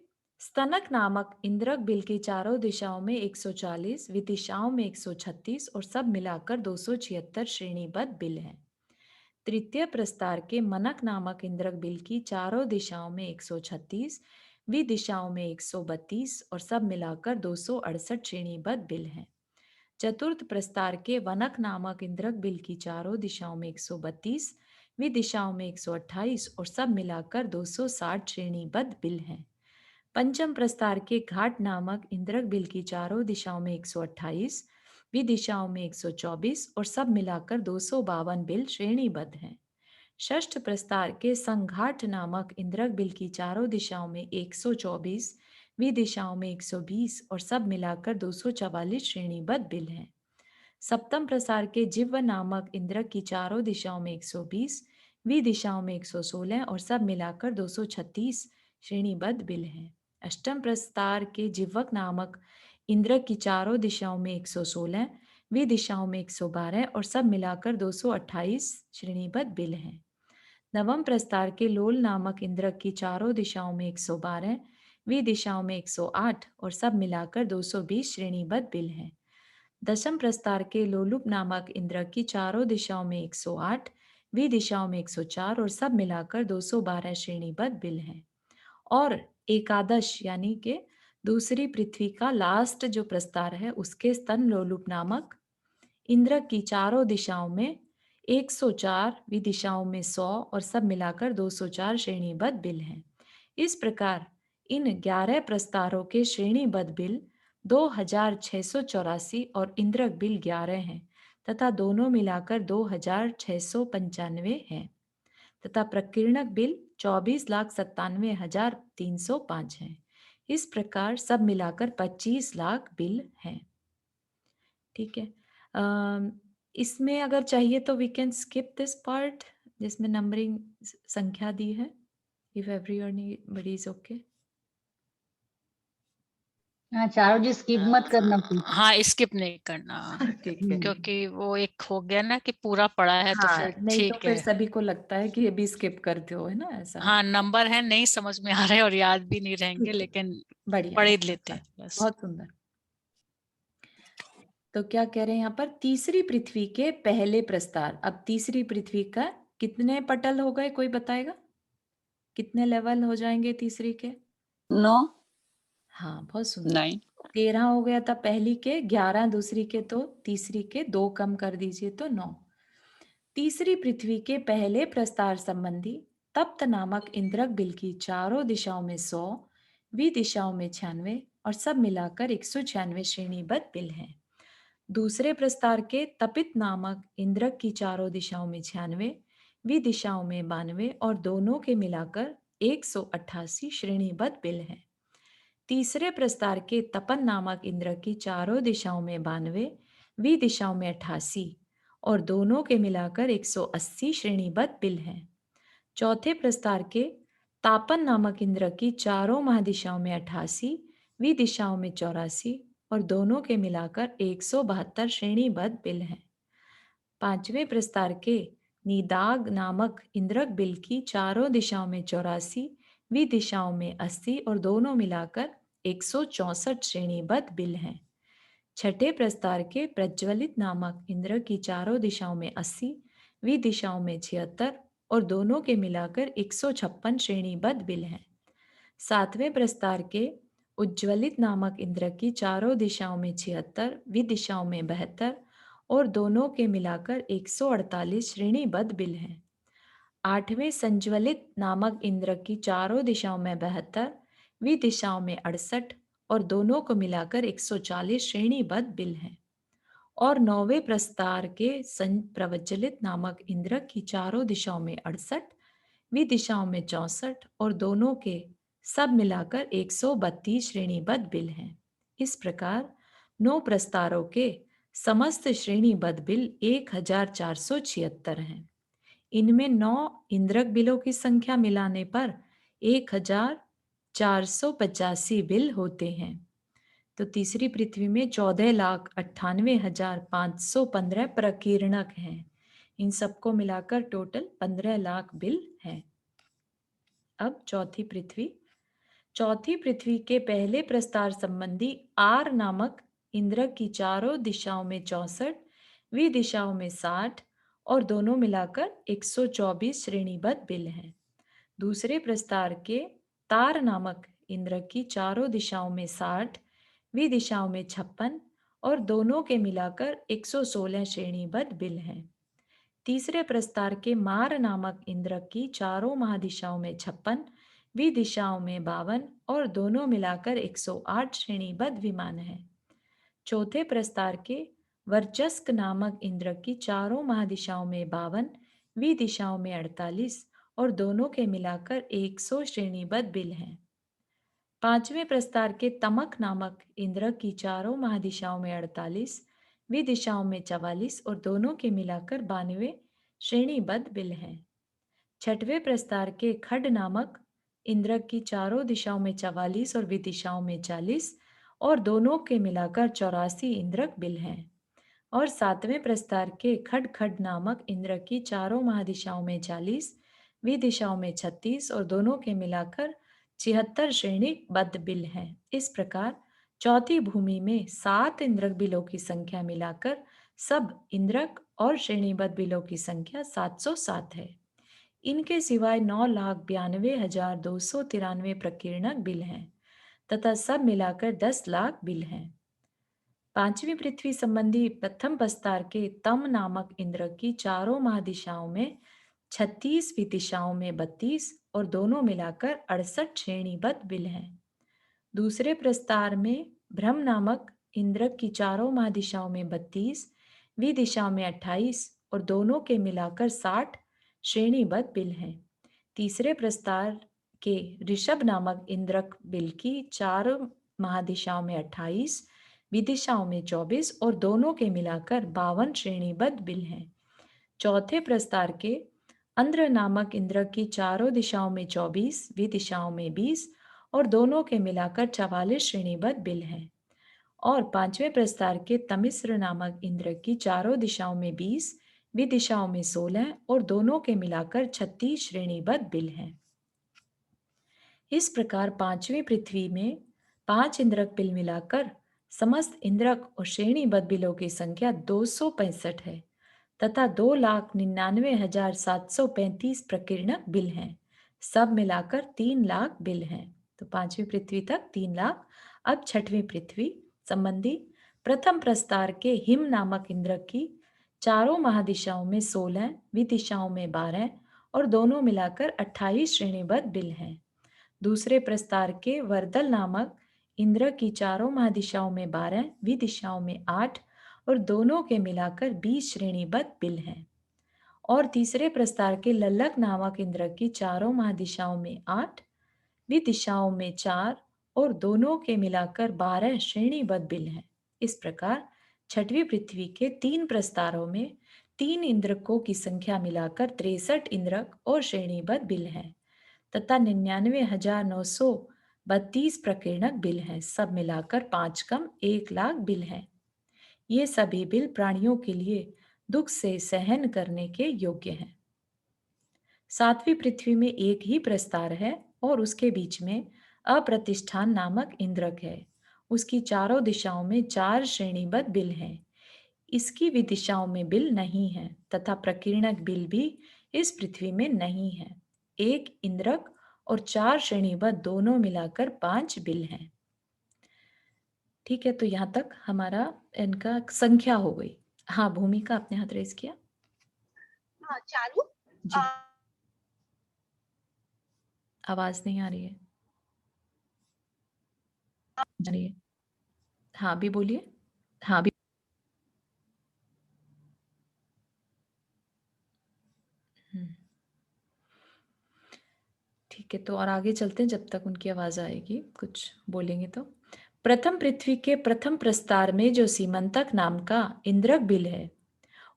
स्तनक नामक इंद्रक बिल की चारों दिशाओं में 140, विदिशाओं में 136 और सब मिलाकर 276 श्रेणीबद्ध बिल हैं। तृतीय प्रस्तार के मनक नामक इंद्रक बिल की चारों दिशाओं में 136, विदिशाओं में 132 और सब मिलाकर 268 श्रेणीबद्ध बिल हैं। चतुर्थ प्रस्तार के वनक नामक इंद्रक बिल की चारों दिशाओं में 132, विदिशाओं में 128 और सब मिलाकर 260 श्रेणीबद्ध बिल हैं। पंचम प्रस्तार के घाट नामक इंद्रक बिल की चारों दिशाओं में 128, विदिशाओं में 124 और सब मिलाकर 252 बिल श्रेणीबद्ध हैं। षष्ठ प्रस्तार के संघाट नामक इंद्रक बिल की चारों दिशाओं में 124, विदिशाओं में 120 और सब मिलाकर 244 श्रेणीबद्ध बिल हैं। सप्तम प्रसार के जिह्व नामक इंद्रक की चारों दिशाओं में 120, विदिशाओं में 116 और सब मिलाकर 236 श्रेणीबद्ध बिल हैं। अष्टम प्रस्तार के जिह्वक नामक इंद्रक की चारों दिशाओं में 116, विदिशाओं में 112 और सब मिलाकर 228 श्रेणीबद्ध बिल हैं। नवम प्रस्तार के लोल नामक इंद्रक की चारों दिशाओं में 112, विदिशाओं में 108 और सब मिलाकर 220 श्रेणीबद्ध बिल हैं। दशम प्रस्तार के लोलुप नामक इंद्रक की चारों दिशाओं में 108, विदिशाओं में 104 और सब मिलाकर 212 श्रेणीबद्ध बिल हैं। और एकादश यानी कि दूसरी पृथ्वी का लास्ट जो प्रस्तार है उसके स्तन लोलुप नामक इंद्रक की चारों दिशाओं में 104, विदिशाओं में 100 और सब मिलाकर 204 श्रेणीबद्ध बिल हैं। इस प्रकार इन 11 प्रस्तारों के श्रेणीबद्ध बिल 2684 और इंद्रक बिल 11 हैं तथा दोनों मिलाकर 2695 हैं तथा प्रकीर्णक बिल 24,97,305 हैं। इस प्रकार सब मिलाकर 25 लाख बिल हैं। ठीक है। इसमें अगर चाहिए तो we can skip this part जिसमें नंबरिंग संख्या दी है, इफ एवरीबॉडी इज ओके।
हाँ चारों जी स्किप मत करना प्लीज।
हाँ स्किप नहीं करना,
ठीक है।
क्योंकि वो एक हो गया ना कि पूरा पड़ा है तो
हाँ,
फिर
नहीं तो
ठीक
फिर
है।
सभी को लगता है कि अभी स्किप कर दो, है ना, ऐसा।
हाँ नंबर है नहीं समझ में आ रहे और याद भी नहीं रहेंगे,
ठीक है,
लेकिन
बढ़िया,
पढ़ ही
बहुत
लेते
अच्छा,
हैं बस।
बहुत सुंदर। तो क्या कह रहे हैं यहाँ पर, तीसरी पृथ्वी के पहले प्रस्तार। अब तीसरी पृथ्वी का कितने पटल हो गए, कोई बताएगा? कितने लेवल हो जाएंगे तीसरी के?
9
हाँ, बहुत सुंदर।
9
13 हो गया था पहली के, 11 दूसरी के, तो तीसरी के 2 कम कर दीजिए तो 9। तीसरी पृथ्वी के पहले प्रस्तार संबंधी तप्त नामक इंद्रक बिल की चारों दिशाओं में 100, दिशाओं में 96 और सब मिलाकर 196 श्रेणीबद्ध बिल हैं। दूसरे प्रस्तार के तपित नामक इंद्रक की चारों दिशाओं में 96, दिशाओं में 92 और दोनों के मिलाकर 188 श्रेणीबद्ध बिल हैं। तीसरे प्रस्तार के तपन नामक इंद्र की चारों दिशाओं में 92, दिशाओं में 88 और दोनों के मिलाकर 180 श्रेणीबद्ध बिल हैं। चौथे प्रस्तार के तापन नामक इंद्र की चारों महादिशाओं में 88, दिशाओं में 84 और दोनों के मिलाकर 172 श्रेणीबद्ध बिल हैं। पांचवें प्रस्तार के निदाग नामक इंद्रक बिल की चारों दिशाओं में 84, दिशाओं में 80 और दोनों मिलाकर 164 श्रेणीबद्ध बिल हैं। छठे प्रस्तार के प्रज्वलित नामक इंद्र की चारों दिशाओं में 80, दिशाओं में 76 और दोनों के मिलाकर 156 श्रेणीबद्ध बिल हैं। सातवें प्रस्तार के उज्ज्वलित नामक इंद्र की चारों दिशाओं में 76, दिशाओं में 72 और दोनों के मिलाकर 148 श्रेणीबद्ध बिल हैं। आठवें संज्वलित नामक इंद्र की चारों दिशाओं में 72, दिशाओं में 68 और दोनों को मिलाकर 140 श्रेणीबद्ध बिल हैं। और नौवें प्रस्तार के प्रज्वलित नामक इंद्र की चारों दिशाओं में 68, दिशाओं में 64 और दोनों के सब मिलाकर 132 श्रेणीबद्ध बिल हैं। इस प्रकार 9 प्रस्तारों के समस्त श्रेणीबद्ध बिल 1476 हैं। इनमें 9 इंद्रक बिलों की संख्या मिलाने पर 1485 बिल होते हैं। तो तीसरी पृथ्वी में 14,98,515 प्रकीर्णक हैं। इन सबको मिलाकर टोटल 15 लाख बिल हैं। अब चौथी पृथ्वी के पहले प्रस्तार संबंधी आर नामक इंद्रक की चारों दिशाओं में 64, दिशाओं में 60 और दोनों मिलाकर 124 श्रेणीबद्ध बिल हैं। दूसरे प्रस्तार के तार नामक इंद्र की चारों दिशाओं में 60, दिशाओं में 56 और दोनों के मिलाकर 116 श्रेणीबद्ध बिल हैं। तीसरे प्रस्तार के मार नामक इंद्र की चारों महादिशाओं में 56, दिशाओं में 52 और दोनों मिलाकर 108 श्रेणीबद्ध विमान हैं। चौथे प्रस्तार के वर्चस्क नामक इंद्र की चारों महादिशाओं में 52, दिशाओं में 48 और दोनों के मिलाकर 100 श्रेणीबद्ध बिल हैं। पांचवें प्रस्तार के तमक नामक इंद्र की चारों महादिशाओं में 48, दिशाओं में 44 और दोनों के मिलाकर 92 श्रेणीबद्ध बिल हैं। छठवें प्रस्तार के खड नामक इंद्र की चारों दिशाओं में 44 और दिशाओं में 40 और दोनों के मिलाकर 84 इंद्रक बिल हैं। और सातवें प्रस्तार के खड खड नामक इंद्र की चारों महादिशाओं में 40, दिशाओं में 36 और दोनों के मिलाकर 76 श्रेणीबद्ध बिल हैं। इस प्रकार चौथी भूमि में 7 इंद्रक बिलों की संख्या मिलाकर सब इंद्रक और श्रेणीबद्ध बिलों की संख्या 707 है। इनके सिवाय 9,92,293 प्रकीर्णक बिल हैं तथा सब मिलाकर 10 लाख बिल हैं। पांचवी पृथ्वी संबंधी प्रथम प्रस्तार के तम नामक इंद्र की चारों महादिशाओं में 36, दिशाओं में 32 और दोनों मिलाकर 68 श्रेणीबद्ध बिल हैं। दूसरे प्रस्तार में ब्रह्म नामक इंद्र की चारों महादिशाओं में 32, दिशाओं में 28 और दोनों के मिलाकर 60 श्रेणीबद्ध बिल हैं। तीसरे प्रस्तार के ऋषभ नामक इंद्रक बिल की 4 महादिशाओं में 28, विदिशाओं में 24 और दोनों के मिलाकर 52 श्रेणीबद्ध बिल हैं। चौथे प्रस्तार के अंध्र नामक इंद्रक की चारों दिशाओं में 24, विदिशाओं में 20 और दोनों के मिलाकर 44 श्रेणीबद्ध बिल हैं। और पांचवें प्रस्तार के तमिस्र नामक इंद्र की चारों दिशाओं में 20, विदिशाओं में 16 और दोनों के मिलाकर 36 श्रेणीबद्ध बिल हैं। इस प्रकार पांचवी पृथ्वी में 5 इंद्रक बिल मिलाकर समस्त इंद्रक और श्रेणीबद्ध बिलों की संख्या 265 है तथा 2,99,735 प्रकीर्णक बिल हैं। सब मिलाकर 3 लाख बिल हैं। तो पांचवी पृथ्वी तक 3 लाख। अब छठवीं पृथ्वी संबंधी प्रथम प्रस्तार के हिम नामक इंद्रक की चारों महादिशाओं में 16, विदिशाओं में 12 और दोनों मिलाकर 28 श्रेणीबद्ध बिल हैं। दूसरे प्रस्तार के वर्दल नामक इंद्र की चारों महादिशाओं में 12, विदिशाओं में 8 और दोनों के मिलाकर 20 श्रेणीबद्ध बिल हैं। और तीसरे प्रस्तार के लल्लक नामक इंद्र की चारों महादिशाओं में 8, विदिशाओं में 4 और दोनों के मिलाकर 12 श्रेणीबद्ध बिल हैं। इस प्रकार छठवीं पृथ्वी के 3 प्रस्तारों में 3 इंद्रकों की संख्या मिलाकर 63 इंद्रक और श्रेणीबद्ध बिल हैं तथा 99,932 प्रकीर्णक बिल हैं। सब मिलाकर 5 कम 1 लाख बिल हैं। ये सभी बिल प्राणियों के लिए दुख से सहन करने के योग्य हैं। सातवीं पृथ्वी में एक ही प्रस्तार है और उसके बीच में अप्रतिष्ठान नामक इंद्रक है। उसकी चारों दिशाओं में 4 श्रेणीबद्ध बिल हैं। इसकी विदिशाओं में बिल नहीं है तथा प्रकीर्णक बिल भी इस पृथ्वी में नहीं है। एक इंद्रक और 4 श्रेणीबद्ध दोनों मिलाकर 5 बिल हैं। ठीक है, तो यहाँ तक हमारा इनका संख्या हो गई। हाँ, भूमिका आपने हाथ रेज किया।
हाँ चारू,
जी, आवाज नहीं आ रही है। आ रही है। हाँ, अभी बोलिए। हाँ, अभी। ठीक है, तो और आगे चलते हैं जब तक उनकी आवाज आएगी, कुछ बोलेंगे तो। प्रथम पृथ्वी के प्रथम प्रस्तार में जो सीमंतक नाम का इंद्रक बिल है,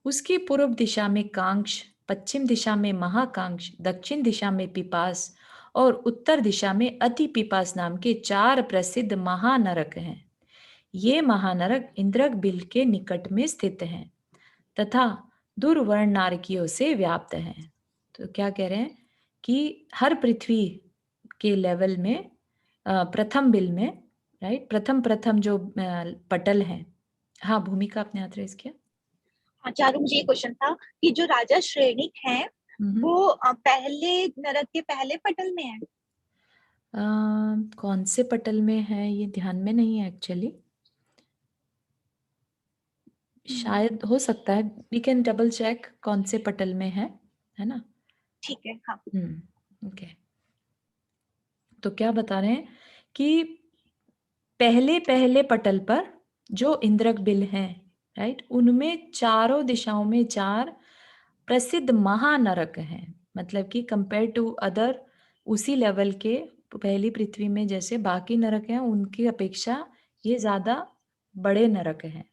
उसकी पूर्व दिशा में कांक्ष, पश्चिम दिशा में महाकांक्ष, दक्षिण दिशा में पिपास और उत्तर दिशा में अति पिपास नाम के 4 प्रसिद्ध महानरक हैं। ये महानरक इंद्रक बिल के निकट में स्थित हैं तथा दुर्वर्ण नारकियों से व्याप्त हैं। तो क्या कह रहे हैं कि हर पृथ्वी के लेवल में प्रथम बिल में, राइट, प्रथम जो पटल हैं। हाँ, भूमिका आपने हाथ रेज किया।
हाँ चारू, मुझे ये क्वेश्चन था कि जो राजा श्रेणिक हैं वो पहले नरक के पहले पटल में है।
कौन से पटल में है ये ध्यान में नहीं है एक्चुअली। शायद हो सकता है, वी कैन डबल चेक कौन से पटल में है ना।
ठीक है, हाँ।
ओके। तो क्या बता रहे हैं कि पहले पटल पर जो इंद्रक बिल हैं, राइट, उनमें चारों दिशाओं में 4 प्रसिद्ध महानरक हैं। मतलब कि कंपेयर टू अदर उसी लेवल के पहली पृथ्वी में जैसे बाकी नरक हैं, उनकी अपेक्षा ये ज्यादा बड़े नरक हैं।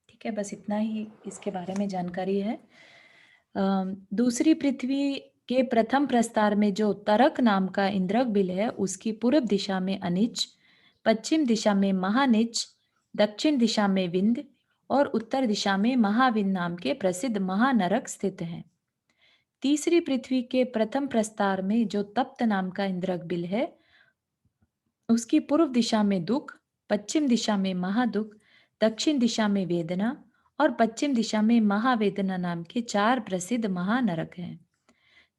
ठीक है, बस इतना ही इसके बारे में जानकारी है। दूसरी पृथ्वी के प्रथम प्रस्तार में जो तरक नाम का इंद्रक बिल है, उसकी पूर्व दिशा में अनिच, पश्चिम दिशा में महानिच, दक्षिण दिशा में विंध्य और उत्तर दिशा में महाविंध्य नाम के प्रसिद्ध महानरक स्थित हैं। तीसरी पृथ्वी के प्रथम प्रस्तार में जो तप्त नाम का इंद्रक बिल है, उसकी पूर्व दिशा में दुख, पश्चिम दिशा में महादुख, दक्षिण दिशा में वेदना और पश्चिम दिशा में महावेदना नाम के 4 प्रसिद्ध महानरक हैं।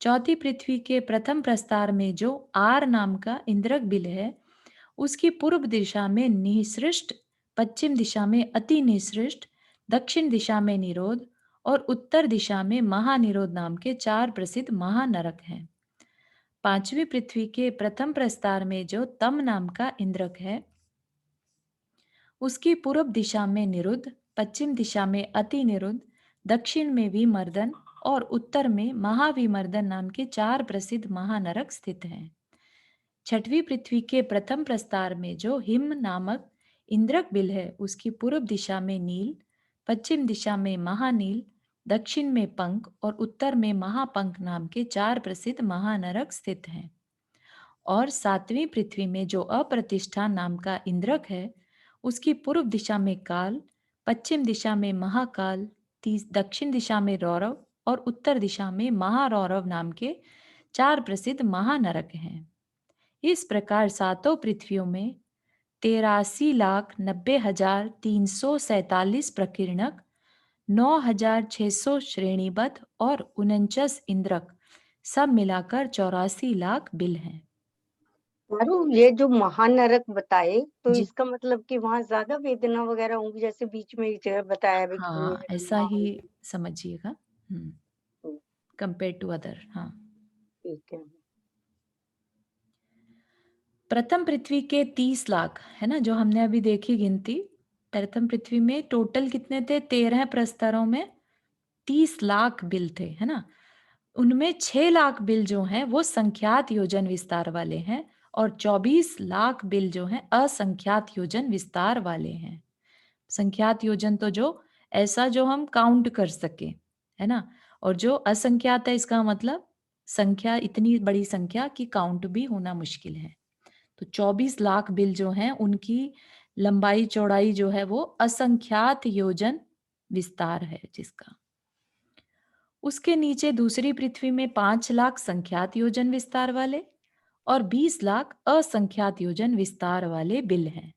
चौथी पृथ्वी के प्रथम प्रस्तार में जो आर नाम का इंद्रक बिल है, उसकी पूर्व दिशा में निःसृष्ट, पश्चिम दिशा में अति निःसृष्ट, दक्षिण दिशा में निरोध और उत्तर दिशा में महानिरोध नाम के 4 प्रसिद्ध महानरक हैं। पांचवी पृथ्वी के प्रथम प्रस्तार में जो तम नाम का इंद्रक है, उसकी पूर्व दिशा में निरुद्ध, पश्चिम दिशा में अति निरुद्ध, दक्षिण में विमर्दन और उत्तर में महाविमर्दन नाम के 4 प्रसिद्ध महानरक स्थित हैं। छठवीं पृथ्वी के प्रथम प्रस्तार में जो हिम नामक इंद्रक बिल है उसकी पूर्व दिशा में नील, पश्चिम दिशा में महानील, दक्षिण में पंख और उत्तर में महापंख नाम के 4 प्रसिद्ध महानरक स्थित हैं। और सातवीं पृथ्वी में जो अप्रतिष्ठा नाम का इंद्रक है उसकी पूर्व दिशा में काल, पश्चिम दिशा में महाकाल, दक्षिण दिशा में रौरव और उत्तर दिशा में महारौरव नाम के 4 प्रसिद्ध महानरक हैं। इस प्रकार सातों पृथ्वियों में 83,90,347 प्रकीर्णक, 9,600 श्रेणीबद्ध और 49 इंद्रक सब मिलाकर 84 लाख बिल हैं।
चारू, ये जो महानरक बताए तो
जी।
इसका मतलब कि वहां ज्यादा वेदना वगैरह होंगी, जैसे बीच में एक जगह बताया भी कि
हाँ,
वेदना
ऐसा ही
होंगी।
समझिएगा कंपेयर टू अदर। हाँ,
ठीक है।
प्रथम पृथ्वी के 30 लाख है ना, जो हमने अभी देखी गिनती। प्रथम पृथ्वी में टोटल कितने थे? 13 प्रस्तरों में 30 लाख बिल थे, है ना। उनमें 6 लाख बिल जो हैं वो संख्यात योजन विस्तार वाले हैं और 24 लाख बिल जो हैं असंख्यात योजन विस्तार वाले हैं। संख्यात योजन तो जो ऐसा जो हम काउंट कर सके, है ना, और जो असंख्यात है इसका मतलब संख्या इतनी बड़ी संख्या कि काउंट भी होना मुश्किल है। तो 24 लाख बिल जो हैं उनकी लंबाई चौड़ाई जो है वो असंख्यात योजन विस्तार है जिसका। उसके नीचे दूसरी पृथ्वी में 5 लाख संख्यात योजन विस्तार वाले और 20 लाख असंख्यात योजन विस्तार वाले बिल हैं।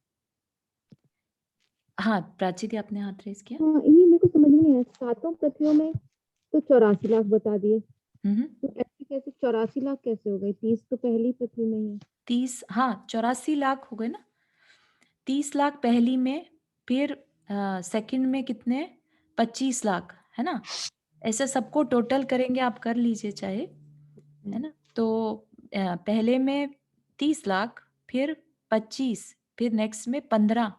हाँ, प्राची दी, आपने हाथ रेस किया।
हाँ, ये मेरे को समझ में नहीं आया, सातों पृथ्वियों में तो 84 लाख बता दिए, तो ऐसे कैसे 84 लाख कैसे हो गए? 30 तो पहली पृथ्वी में ही है।
30, हाँ 84 लाख हो गए ना। 30 लाख पहली में, फिर सेकंड में कितने? 25 लाख, है ना। ऐसे सबको टोटल करेंगे, आप कर लीजिए चाहे, है ना। तो पहले में 30 लाख, फिर 25, फिर नेक्स्ट में 15,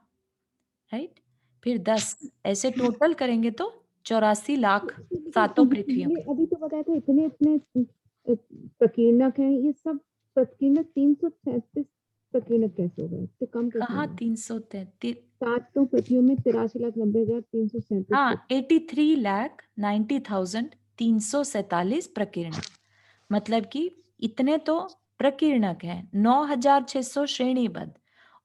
राइट, फिर 10, ऐसे टोटल करेंगे तो 84 लाख सातों पृथ्वियों
ये
में।
अभी तो बताया था इतने इतने प्रकीर्णक हैं, ये सब प्रकीर्णक 337 प्रकीर्णक कैसे हो गए? इससे कम कैसे हो
कहाँ
गए?
333?
सातों पृथ्वियों में 83,90,337
हाँ, 83,90,347 प्रकीर्णक, मतलब कि इतने तो प्रकीर्णक हैं, 9,600 श्रेणीबद्ध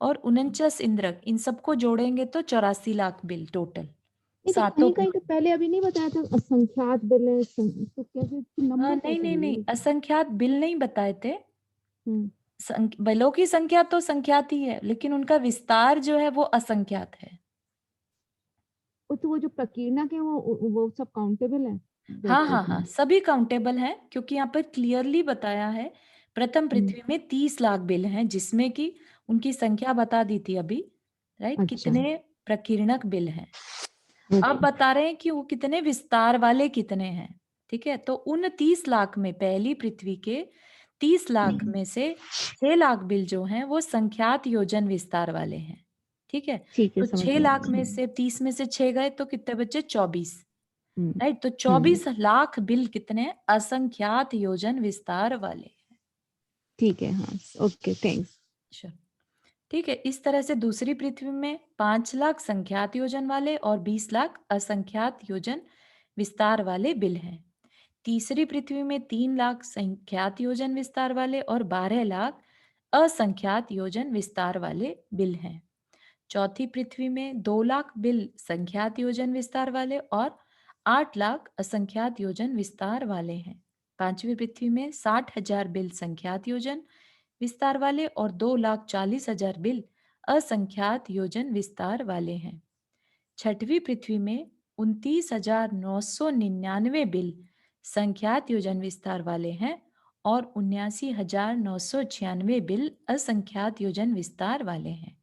और 49 इंद्रक, इन सबको जोड़ेंगे तो 84 लाख बिल टोटल
नहीं, तो
सातों
कहीं कहीं तो पहले अभी नहीं बताया था असंख्यात बिल है, तो कैसे नंबर
नहीं
कैसे
नहीं नहीं,
बने?
असंख्यात बिल नहीं बताए थे।
हम्म,
बिलों की संख्या तो संख्यात ही है, लेकिन उनका विस्तार जो है वो असंख्यात है।
तो वो जो प्रकीर्णक है वो सब काउंटेबल है?
हाँ हाँ हाँ, सभी काउंटेबल हैं, क्योंकि यहाँ पर क्लियरली बताया है प्रथम पृथ्वी में 30 लाख बिल हैं, जिसमें कि उनकी संख्या बता दी थी अभी, राइट,
अच्छा।
कितने प्रकीर्णक बिल हैं। अब बता रहे हैं कि वो कितने विस्तार वाले कितने हैं, ठीक है। तो उन 30 लाख में पहली पृथ्वी के 30 लाख में से 6 लाख बिल जो हैं वो संख्यात योजन विस्तार वाले हैं, ठीक है।
ठीक है,
तो
समझ
6
गया।
लाख में से 30 में से 6 गए तो कितने बचे? 24,
हम्म,
राइट। तो 24 लाख बिल कितने? असंख्यात योजन विस्तार वाले।
ठीक है, हाँ, ओके, थैंक्स।
Sure. ठीक है। इस तरह से दूसरी पृथ्वी में 5 लाख संख्यात योजन वाले और 20 लाख असंख्यात योजन विस्तार वाले बिल हैं। तीसरी पृथ्वी में 3 लाख संख्यात योजन विस्तार वाले और 12 लाख असंख्यात योजन विस्तार वाले बिल हैं। चौथी पृथ्वी में 2 लाख बिल संख्यात योजन विस्तार वाले और 8 लाख असंख्यात योजन विस्तार वाले हैं। पांचवी पृथ्वी में 60,000 बिल संख्यात योजन विस्तार वाले और 2,40,000 बिल असंख्यात योजन विस्तार वाले हैं। छठवीं पृथ्वी में 29,999 बिल संख्यात योजन विस्तार वाले हैं और 79,996 बिल असंख्यात योजन विस्तार वाले हैं।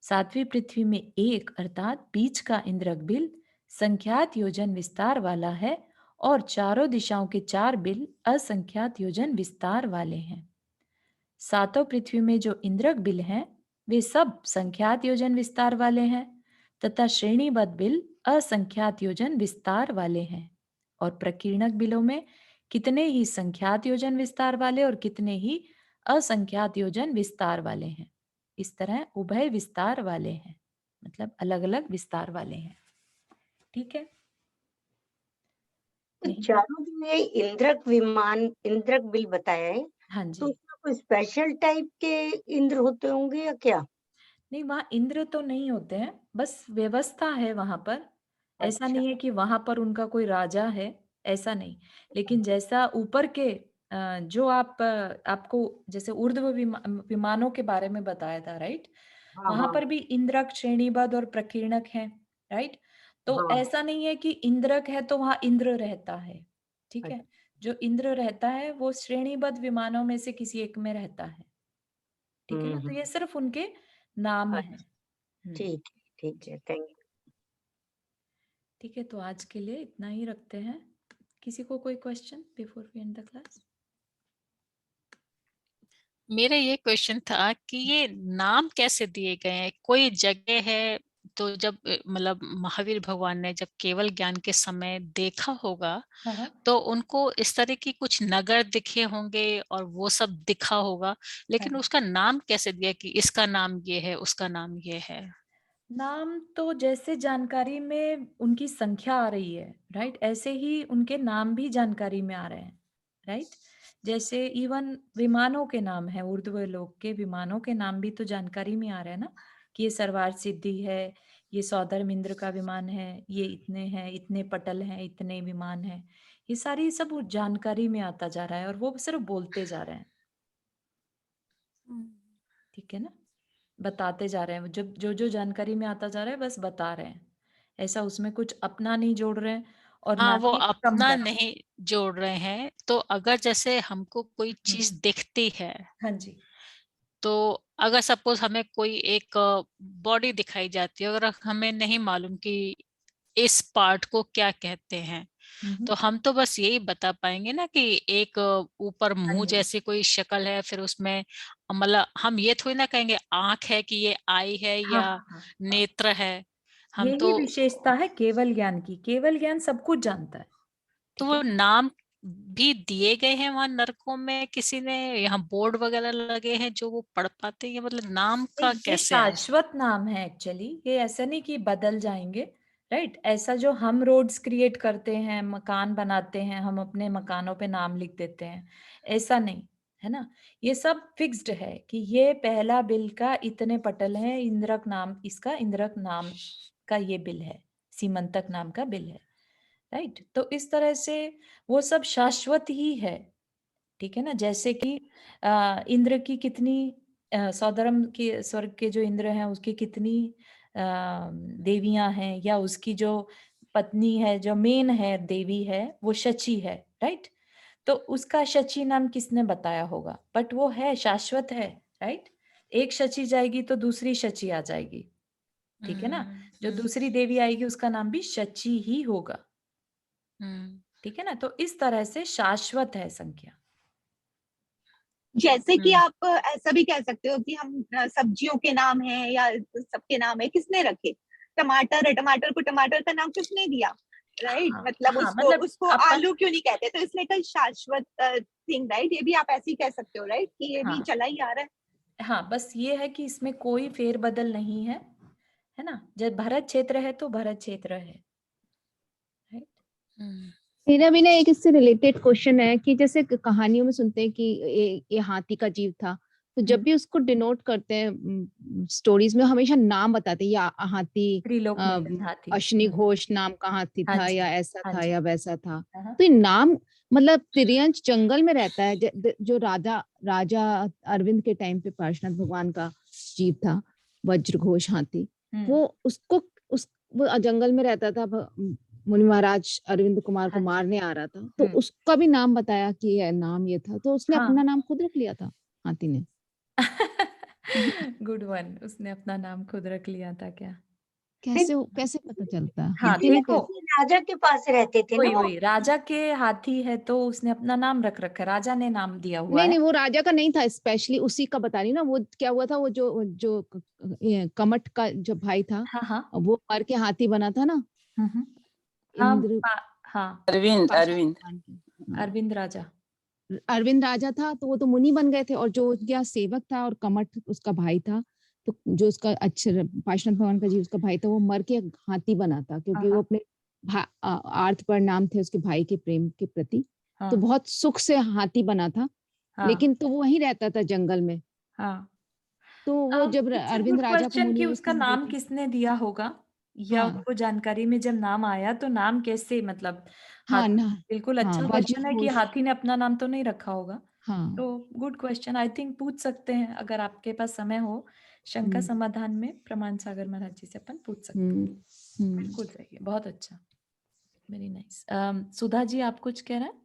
सातवीं पृथ्वी में 1 अर्थात बीच का इंद्रक बिल संख्यात योजन विस्तार वाला है और चारों दिशाओं के 4 बिल असंख्यात योजन विस्तार वाले हैं। सातों पृथ्वी में जो इंद्रक बिल हैं वे सब संख्यात योजन विस्तार वाले हैं तथा श्रेणीबद्ध बिल असंख्यात योजन विस्तार वाले हैं। और प्रकीर्णक बिलों में कितने ही संख्यात योजन विस्तार वाले और कितने ही असंख्यात योजन विस्तार वाले हैं। इस तरह उभय विस्तार वाले हैं, मतलब अलग अलग विस्तार वाले हैं। ठीक है,
तो
नहीं?
चारों जो ये इंद्रक विमान, इंद्रक बिल बताया है,
हाँ
तो
जी।
उसमें कोई स्पेशल टाइप के इंद्र होते होंगे या क्या?
नहीं, वहाँ इंद्र तो नहीं होते हैं, बस व्यवस्था है वहां पर। ऐसा
अच्छा।
नहीं है कि वहां पर उनका कोई राजा है, ऐसा नहीं। लेकिन जैसा ऊपर के जो आपको जैसे ऊर्ध्व विमानों के बारे में बताया था, राइट?
हाँ
वहां
हाँ
पर भी इंद्रक, श्रेणीबद्ध और प्रकीर्णक हैं, राइट? तो
हाँ।
ऐसा नहीं है कि इंद्रक है तो वहां इंद्र रहता है। ठीक है,
अच्छा।
जो इंद्र रहता है वो श्रेणीबद्ध विमानों में से किसी एक में रहता है। ठीक है ना? तो
हम्म।
ये सिर्फ उनके नाम है।
अच्छा, ठीक है,
जी,
थैंक यू।
ठीक है, तो आज के लिए इतना ही रखते हैं। किसी को कोई question before we end the class?
मेरा ये क्वेश्चन था कि ये नाम कैसे दिए गए हैं? कोई जगह है तो जब मतलब महावीर भगवान ने जब केवल ज्ञान के समय देखा होगा
हाँ हाँ
तो उनको इस तरह की कुछ नगर दिखे होंगे और वो सब दिखा होगा, लेकिन
हाँ।
उसका नाम कैसे दिया कि इसका नाम ये है, उसका नाम ये है?
नाम तो जैसे जानकारी में उनकी संख्या आ रही है, राइट, ऐसे ही उनके नाम भी जानकारी में आ रहे हैं, राइट? जैसे इवन विमानों के नाम है, ऊर्ध्व लोक के विमानों के नाम भी तो जानकारी में आ रहे हैं ना, कि ये सर्वार्थ सिद्धि है, ये सौधर्म इंद्र का विमान है, ये इतने हैं, इतने पटल हैं, इतने विमान हैं। ये सारी सब वो जानकारी में आता जा रहा है और वो सिर्फ बोलते जा रहे हैं। ठीक है ना? बताते जा रहे हैं, जब जो जो जानकारी में आता जा रहा है बस बता रहे हैं। ऐसा उसमें कुछ अपना नहीं जोड़ रहे हैं और
हाँ,
ना
वो
ही कम
अपना
कर रहे
नहीं जोड़ रहे हैं। तो अगर जैसे हमको कोई
हैं।
चीज दिखती है,
हाँ जी।
तो अगर सपोज हमें कोई एक बॉडी दिखाई जाती है, अगर हमें नहीं मालूम कि इस पार्ट को क्या कहते हैं,
हम्म,
तो हम तो बस यही बता पाएंगे ना कि एक ऊपर
हाँ
मुंह
जी।
जैसी कोई शक्ल है, फिर उसमें मतलब हम ये थोड़ी ना कहेंगे आंख है कि ये आई है
हाँ
या
हाँ हाँ।
नेत्र है। हम
यही
तो
विशेषता है केवल ज्ञान की। केवल ज्ञान सब कुछ जानता है।
तो
ठीक है
वो
ना?
नाम भी दिए गए हैं वहां नरकों में किसी ने, यहाँ बोर्ड वगैरह लगे हैं जो वो पढ़ पाते हैं, मतलब नाम का
ये
कैसे है?
शाश्वत नाम है एक्चुअली। ये ऐसा नहीं कि बदल जाएंगे, राइट? ऐसा जो हम रोड्स क्रिएट करते हैं, मकान बनाते हैं, हम अपने मकानों पे नाम लिख देते हैं, ऐसा नहीं है ना। ये सब फिक्स्ड है कि ये पहला बिल का इतने पटल है, इंद्रक नाम, इसका इंद्रक नाम का ये बिल है, सीमंतक नाम का बिल है, राइट? तो इस तरह से वो सब शाश्वत ही है। ठीक है ना? जैसे कि इंद्र की कितनी सौधर्म के स्वर्ग के जो इंद्र हैं उसकी कितनी देवियां हैं, या उसकी जो पत्नी है, जो मेन है देवी है, वो शची है, राइट? तो उसका शची नाम किसने बताया होगा? बट वो है, शाश्वत है, राइट? एक शची जाएगी तो दूसरी शची आ जाएगी। ठीक है ना? जो
हम्म
दूसरी देवी आएगी उसका नाम भी शची ही होगा।
हम्म
ठीक है ना? तो इस तरह से शाश्वत है संख्या।
जैसे कि
हम्म
आप ऐसा भी कह सकते हो कि हम सब्जियों के नाम है या सबके नाम है, किसने रखे? टमाटर है, टमाटर को टमाटर का नाम किसने दिया? राइट,
हाँ
मतलब
हाँ,
उसको
मतलब
उसको
अपन,
आलू क्यों नहीं कहते? तो इसमें कई शाश्वत थिंग, राइट, ये भी आप ऐसे ही कह सकते हो, राइट, कि ये भी
हाँ
चला ही आ रहा है।
हाँ, बस ये है कि इसमें कोई फेरबदल नहीं है ना? जब भरत क्षेत्र है तो भरत क्षेत्र है, राइट?
हम्म
मेरा भी ना एक इससे रिलेटेड क्वेश्चन है कि जैसे कहानियों में सुनते हैं कि ये हाथी का जीव था, तो जब भी उसको डिनोट करते हैं स्टोरीज में हमेशा नाम बताते हैं, या हाथी
त्रिलोक
अ,
मोचन हाथी।
अश्विनी घोष नाम का हाथी
हाँ
था,
जी।
या ऐसा
हाँ
था
जी।
या वैसा था।
हाँ
तो ये नाम मतलब तिर्यंश जंगल में रहता है, जो राजा राजा अरविंद के टाइम पे पार्श्वनाथ भगवान का जीव था, वज्र घोष हाथी।
हम्म,
वो उसको उस वो जंगल में रहता था, मुनि महाराज अरविंद कुमार को
हाँ जी।
मारने आ रहा था, तो उसका भी नाम बताया कि ये नाम ये था, तो उसने अपना
हाँ।
नाम खुद रख लिया था हाथी ने।
गुड वन, उसने अपना नाम खुद रख लिया था क्या?
नहीं,
कैसे कैसे पता चलता है
हाँ,
हाथी ने
देखो,
कैसे?
राजा के पास रहते थे ना
वही
वो।
वही राजा के हाथी है तो उसने अपना नाम रख रखा है, राजा ने नाम दिया हुआ
नहीं
है।
नहीं, वो राजा का नहीं था, स्पेशली उसी का बता रही ना। वो क्या हुआ था, वो जो जो ये कमट का जो भाई था,
हाँ हाँ।
वो मर के हाथी बना था ना,
हाँ
इंद्र
हाँ,
अरविंद
पार्श्वनाथ
अरविंद
भगवान की। हाँ,
अरविंद राजा।
अरविंद राजा था तो वो तो मुनि बन गए थे, और जो उसका सेवक था और कमठ उसका भाई था, तो जो उसका अक्षर पार्श्वनाथ भगवान का जी उसका भाई था, वो मर के हाथी बना था, क्योंकि वो
हाँ
अपने आर्थ पर नाम थे उसके भाई के प्रेम के प्रति, तो
हाँ
बहुत सुख से हाथी बना था।
हाँ
लेकिन तो वो वहीं रहता था जंगल में।
हाँ।
तो वो जब
इट्स अ
अरविंद
गुड
राजा को
क्वेश्चन कि
मुनि
उसका
स्थान
नाम
देते।
किसने दिया होगा, या
हाँ
उनको जानकारी में जब नाम आया तो नाम कैसे, मतलब
हाँ ना,
बिल्कुल
हाँ
अच्छा
वज्र
क्वेश्चन है कि
घोष।
हाथी ने अपना नाम तो नहीं रखा होगा।
हाँ।
तो गुड क्वेश्चन, आई थिंक पूछ सकते हैं अगर आपके पास समय हो, शंका
हम्म
समाधान में प्रमाण सागर महाराज जी से अपन पूछ सकते
हम्म
हैं।
हम्म।
बिल्कुल सही है, बहुत अच्छा, वेरी नाइस। सुधा जी आप कुछ कह रहे हैं?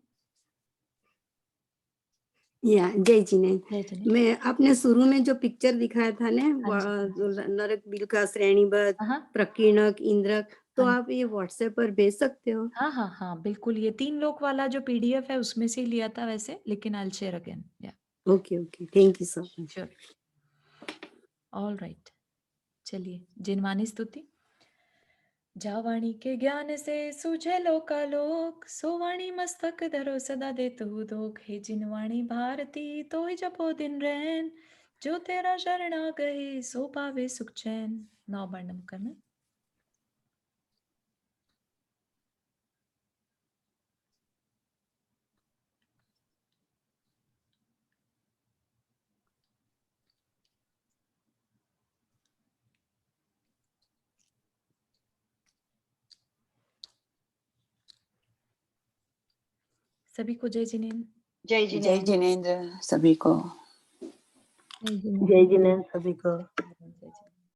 या जय जिनेन्द्र।
जय जिनेन्द्र।
मैं आपने शुरू में जो पिक्चर दिखाया था ना,
हाँ जी, हाँ जी।
नरक बिलका श्रेणीबद्ध
हाँ
प्रकीर्णक इंद्रक, तो
हाँ
आप ये व्हाट्सएप पर भेज सकते हो?
हाँ हाँ हाँ, बिल्कुल, ये 3 लोक वाला जो पीडीएफ है उसमें से ही लिया था वैसे, लेकिन आई विल शेयर अगेन। या
okay okay, thank you so much.
Sure, all right. चलिए, जिनवानी स्तुति। जावाणी के ज्ञान से सूझे लोकालोक, सोवाणी मस्तक धरो सदा दे तू दोख। हे जिनवाणी भारती तो ही जपो दिन रैन, जो तेरा शरणा गए सो पावे सुख चैन। 9 बार नम करना। सभी को जय जिनेन्द्र।
जय
जय
जिनेन्द्र।
जिनेन्द्र सभी को।
जय जिनेन्द्र।
जय जिनेन्द्र सभी को।